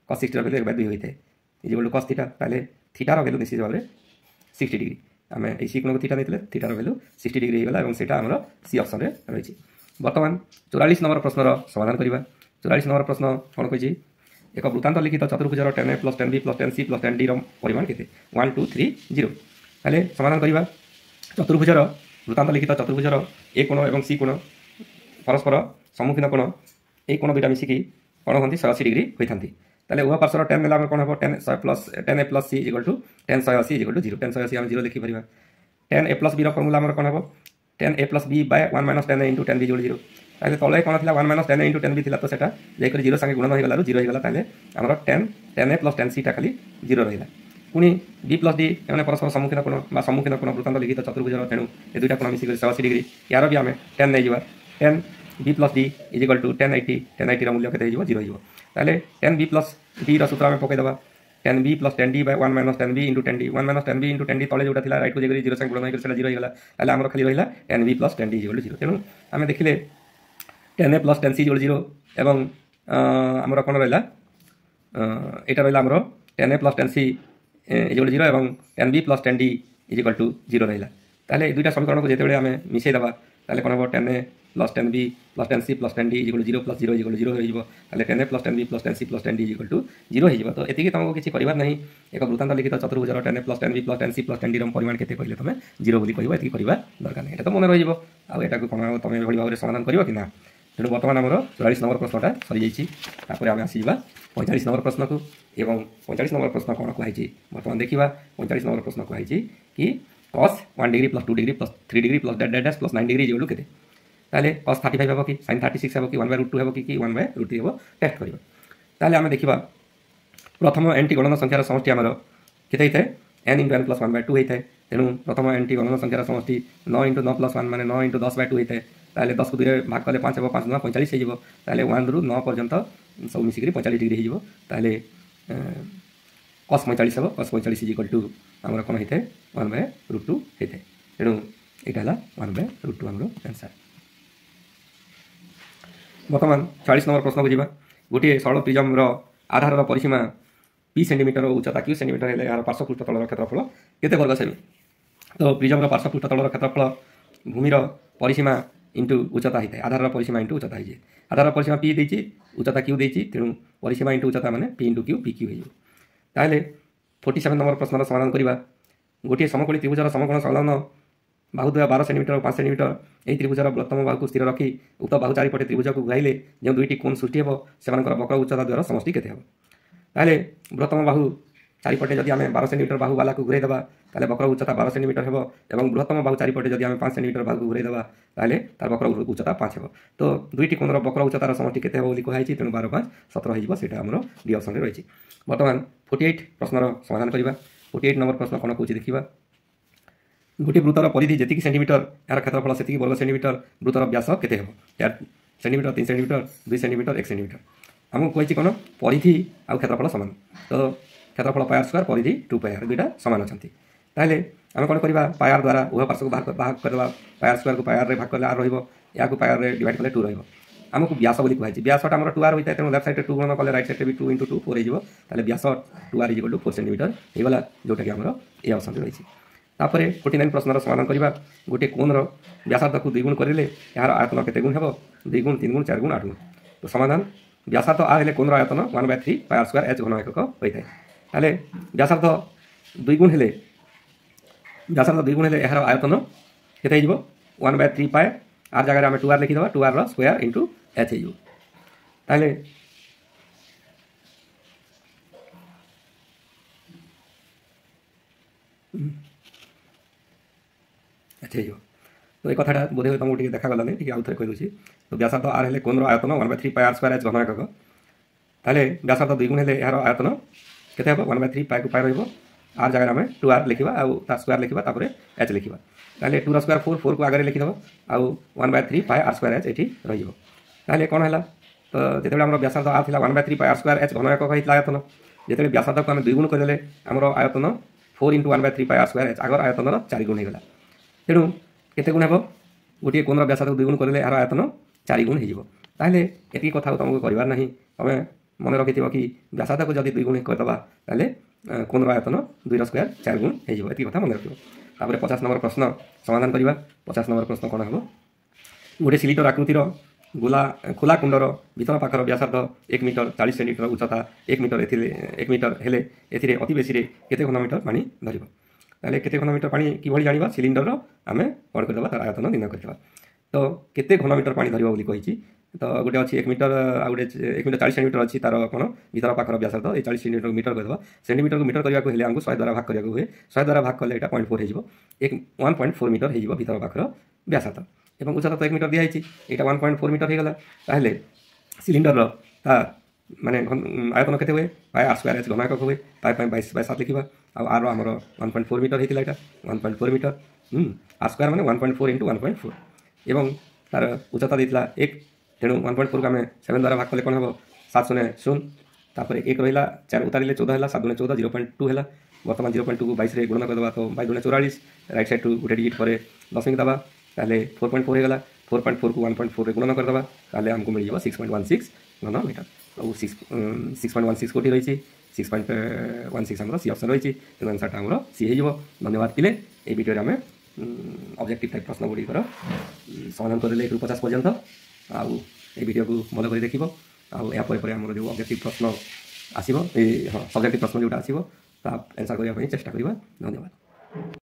कस 60 वैल्यू 1/2 होता है इज कस थीटा ताहले थीटार वैल्यू निश्चित भाव में 60 डिग्री आम ये कोण को थीटा नहीं थीटार वैल्यू 60 डिग्री होगा और से सी ऑप्शन में रही बर्तमान 44 नंबर प्रश्नर समाधान करवा 44 नंबर प्रश्न कौन कही एक वृत्तांत लिखित चतुर्भुजर 10a plus 10b plus 10c plus 10d परिमाण के 1 2 3 0 ताहले समाधान करवा चतुर्भुजर वृत्तांत लिखित चतुर्भुजर ए कोण और सी कोण परस्पर सम्मुखीन कोण ए कोण दुटा मिसिकी कौन होती 180 डिग्री होता ताहले उभय पार्श्वर 10 नेला कौन हम 10 a plus C equal to 10 180 equal to 0 10 180 आम 0 लिखिपर 10 a प्लस बी फर्मुला कौन हम 10 a plus B by 1 minus 10 a into 10 b equal 0 ताहले तले कौन था 1 माइनस 10 a इंटू 10 b था तो सेटा जाकर 0 संगे गुणन हो गला 0 हो गला ताहले आमर 10 a प्लस 10 c टा खाली 0 रहिला पुणी b प्लस d एने परस्पर सम्मुखीन कोण बा सम्मुखीन कोण वृत्तांत लिखित चतुर्भुजर तेणु ए दुईटा कोण मिसिक 180 डिग्री यार भी आम 10 नहीं जा 10 b plus d is equal to 1080 मूल्य के 0 हो ताहले 10 b प्लस d सूत्र आम पकईदे 10b plus 10d by 1 minus 10b into 10d 1 minus 10b into 10d तले जोटा था राइट को जाकर 0 संगे गुणन होकर 0 होगा ताहले आमर खाली रहा 10b प्लस 10d इक्वल 0 तेणु आम देखिले 10a प्लस 10c इक्वल 0 एवं आमर कौन रहा यहाँ रहा आमर 10a प्लस 10c इक्वल 0 एवं 10b plus 10d equal to 0 रहा ताहले दुईटा समीकरण को जिते आम मिसेदेवा ताहले कौन हम 10a plus 10b plus 10c plus 10d equal 0 plus 0 equal 0 हो ताहले 10a plus 10b plus 10c plus 10d equal to 0 हो तो ये तुमको किसी करार नहीं एक वृत्तांत लिखित चतुर्भुजर 10a plus 10b plus 10c plus 10d परिमाण केते कहले तुम 0 बोली कहबो एति करबा दरकार नहीं एटा तो मन रही आउ एटा को तुम भली भाव समाधान करियो कि ना तेणु बर्तमान आमर 44 नंबर प्रश्नटा सरी जाइए आम आसवा 45 नंबर प्रश्न को एवं 45 नंबर प्रश्न कौन कहुई बर्तमान देखा 45 नंबर प्रश्न कहुई कि cos 1 degree plus 2 degree plus 3 degree plus dash plus 9 degree equal के ताहले cos 35 हम कि sin 36 हम कि 1/√2 हम कि 1/√3 हम टेस्ट करवा ताहले आम देखा प्रथम एनटी गणन संख्यार समष्टि आमर केते होता है n इंटू n प्लस 1/2 होता है तेणु प्रथम एनटी गणन संख्यार समष्टि 9 इंटू 9 प्लस 1 माने 9 इंटू 10/2 होता है ताहले 10 को 2 भाग कले 5 5 9 45 हो ताहले 1 रू 9 पर्यंत सब मिसिक 45 डिग्री हो ताहले cos 45 हम cos 45 इक्वल टू आमर कौन होता है 1/√2 होता है तेणु यहाँ 1/√2 आमर आंसर बर्तमान 40 नंबर प्रश्न को जी गोटे सरल प्रिजम्र आधार परिसीमा p सेंटीमीटर उच्चता q सेंटीमीटर है यार पार्श्वपृष्ठ तलर क्षेत्रफल केते वर्ग सेमी तो प्रिजमर पार्श्वपृष्ठ तलर क्षेत्रफल भूमिर परिसीमा इंटू उच्चता होता है आधार परिसीमा इंटू उच्चता हो आधार परिसीमा पी देती उच्चता क्यू देती तेणु परिसीमा इंटू उच्चता माने P into Q P Q हो ताहले 47 नंबर प्रश्नर समाधान करवा गोटे समकोणी त्रिभुजर समकोण संलग्न बाहु द्वय 12 सेंटीमीटर और 5 सेंटीमीटर यही त्रिभुजर बृहत्तम बाहु को स्थिर रखी उक्त बाहु चारिपटे त्रिभुज को घुराइले जो दुईटी कोण सृष्टि हो से वक्र उच्चता द्वारा समष्टि केते हो ताहले बृहत्तम बाहु चारिपटे जदि आम 12 सेंटीमीटर बाहु वाला को घुराई देवा ताहले वक्र उच्चता 12 सेंटीमीटर हो और बृहत्तम बाहु चारिपटे जदि आम 5 सेंटीमीटर बाहु को घुराई देवा ताहले तार वक्र उच्चता 5 हो तो दुईटी कोणर वक्र उच्चतार समष्टि केते हो बोली कहाई तेणु 12 5 17 हो सेटा हमर डी ऑप्शन रे रही वर्तमान 48 प्रश्नर समाधान करवा 48 नंबर प्रश्न कौन कौन देखा गोटे वृत्तर परिधि जी सेंटीमीटर यार क्षेत्रफल से वर्ग सेंटीमीटर वृत्तर व्यास केते हो 4 सेंटीमीटर 3 सेंटीमीटर 2 सेंटीमीटर 1 सेंटीमीटर आमको कही कौन परिधि आउ क्षेत्रफल सामान तो क्षेत्रफल पायर स्क्वायर परिधि 2 पायर दुईटा सामान अच्छा ताहले आम कौन करवा पायर द्वारा उभय पार्श्व को भाग करवा पायर स्क्वायर को पायर भाग कले आर या पायर डिवाइड कले 2 रमको व्यास बोली कहुई व्यासटा आम 2 आर होता है तेणु लेफ्ट साइड 2 गुण कले राइट साइड भी 2 इंटू 2 4 हो व्यास 2 आर इक्वल टू 4 सेंटीमीटर होगा जोटा कि आम ये ऑप्शन रही तापर 49 प्रश्नर समाधान करवा गोटे कोणर व्यासार्ध को 2 गुण करें यार आयतन केते गुण हे 2 गुण 3 गुण 4 गुण 8 गुण तो समाधान व्यासार्ध आर हेले कोणर आयतन 1/3 पायर स्क्वायर एच घन एकक होता है ताले व्यासार्ध 2 गुण हेले व्यासार्ध 2 गुण हेले यार आयतन केते हो 1/3 पाए आर जगह आम 2 आर लिखिदेवा 2 आर स्क्वायर इंटू एच हो ताले अच्छा हो तो ये कथाटा बोधे तुमको टी देखा गलानी टी आउ थे कही तो व्यासार्ध आर हेले कोणर आयतन 1/3 पाए आर स्क्वायर एच घन एकक ताले व्यासार्ध 2 गुण हेले यार आयतन केते हो 1/3 पाए को पाए रहिबो आर जगह आम 2 आर लिखा आउ तार स्क्वायर लिखा तापर एच लिखा ताले 2 स्क्वायर 4 4 को आगे लिखिदेव आउ 1/3 पाए आर स्क्वायर एच ये रही कौन है तो जिते आम व्यासार्ध आर था 1/3 पाए आर स्क्वायर एच घन एकक होता आयतन जिते व्यासार्ध को आम 2 गुण करदे आमर आयतन 4 इंटू 1/3 पाए आर स्क्वायर एच आगर आयतन 4 गुण होगा तेणु केते गुण हे गोटे कोणर व्यासार्ध 2 गुण करें यार आयतन 4 गुण होते ये कथा तुमको करार ना तुम मन रखि कि व्यासार्ध को जब 2 गुण करदे ताले कोणर आयतन 2 स्क्वायर 4 गुण हो कथा मन रख 50 नंबर प्रश्न समाधान करवा 50 नंबर प्रश्न कौन हम गोटे सिलिटर आकृतिर गोला खोला कुंडर भीतर पाखर व्यासार्ध 1 मीटर 40 सेंटीमीटर उच्चता 1 मीटर 1 मीटर हेले एथिरे अति बेसी केते घनमीटर पानी धरिबो ताले केते घनमीटर पानी किभଳି जानिबा सिलिंडर आमे कौन करदेबा तार आयतन निर्णय करदेबा तो केते घनमीटर पानी धरिबो बोली कहिछि तो गोटे अच्छी 1 मीटर आ गोटे 1 मीटर 40 सेंटीमीटर अच्छी तार कौन भीतर पाखर व्यासार्ध 40 सेंटीमीटर को मीटर करदेबा सेंटीमीटर को मीटर करने को हेले हमको 100 द्वारा भाग करने हुए 100 द्वारा भाग कले 0.4 हो 1.4 मीटर हो भीतर पाखर व्यासार्ध एवं उच्चता तो 1 मीटर दिखाई यहाँ 1.4 मीटर होगा ताहले सिलिंडर माने आयतन केते हुए पाए आर स्क्वायर एच घन एकक हुए पाए 22/7 लिखा आर आमर 1.4 मीटर होता है 1.4 मीटर आर स्क्वायर माने 1.4 इंटू 1.4 एवं तार उच्चता देता 1 तेणु 1.4 को आम 7 द्वारा भाग कले कौन हम 7 शून्य 0 तापर 1 रहा 4 उतारे 14 है 7 14 0.2 है बर्तमान 0.2 को 22 गुणन करदे तो 22 44 राइट साइड टू गोटे डिजिट पर 10 दबा ताले 4.4 होगा 4.4 को 1.4 रे गुणन करदे ताले हमको मिल जाए 6.16 घन मीटर और 6.16 कोटी रही 6.16 आम सी ऑप्शन रही तेणु आंसरटा आम सी हो धन्यवाद पिले ये वीडियो आम ऑब्जेक्टिव टाइप प्रश्न गुड़िकर समाधान करदे 1 ରୁ 50 पर्यंत आउ ये वीडियो को भल कर देख आम जो ऑब्जेक्टिव प्रश्न आसो हाँ सब्जेक्टिव प्रश्न जोटा आसो आंसर करने चेष्टा करवा धन्यवाद।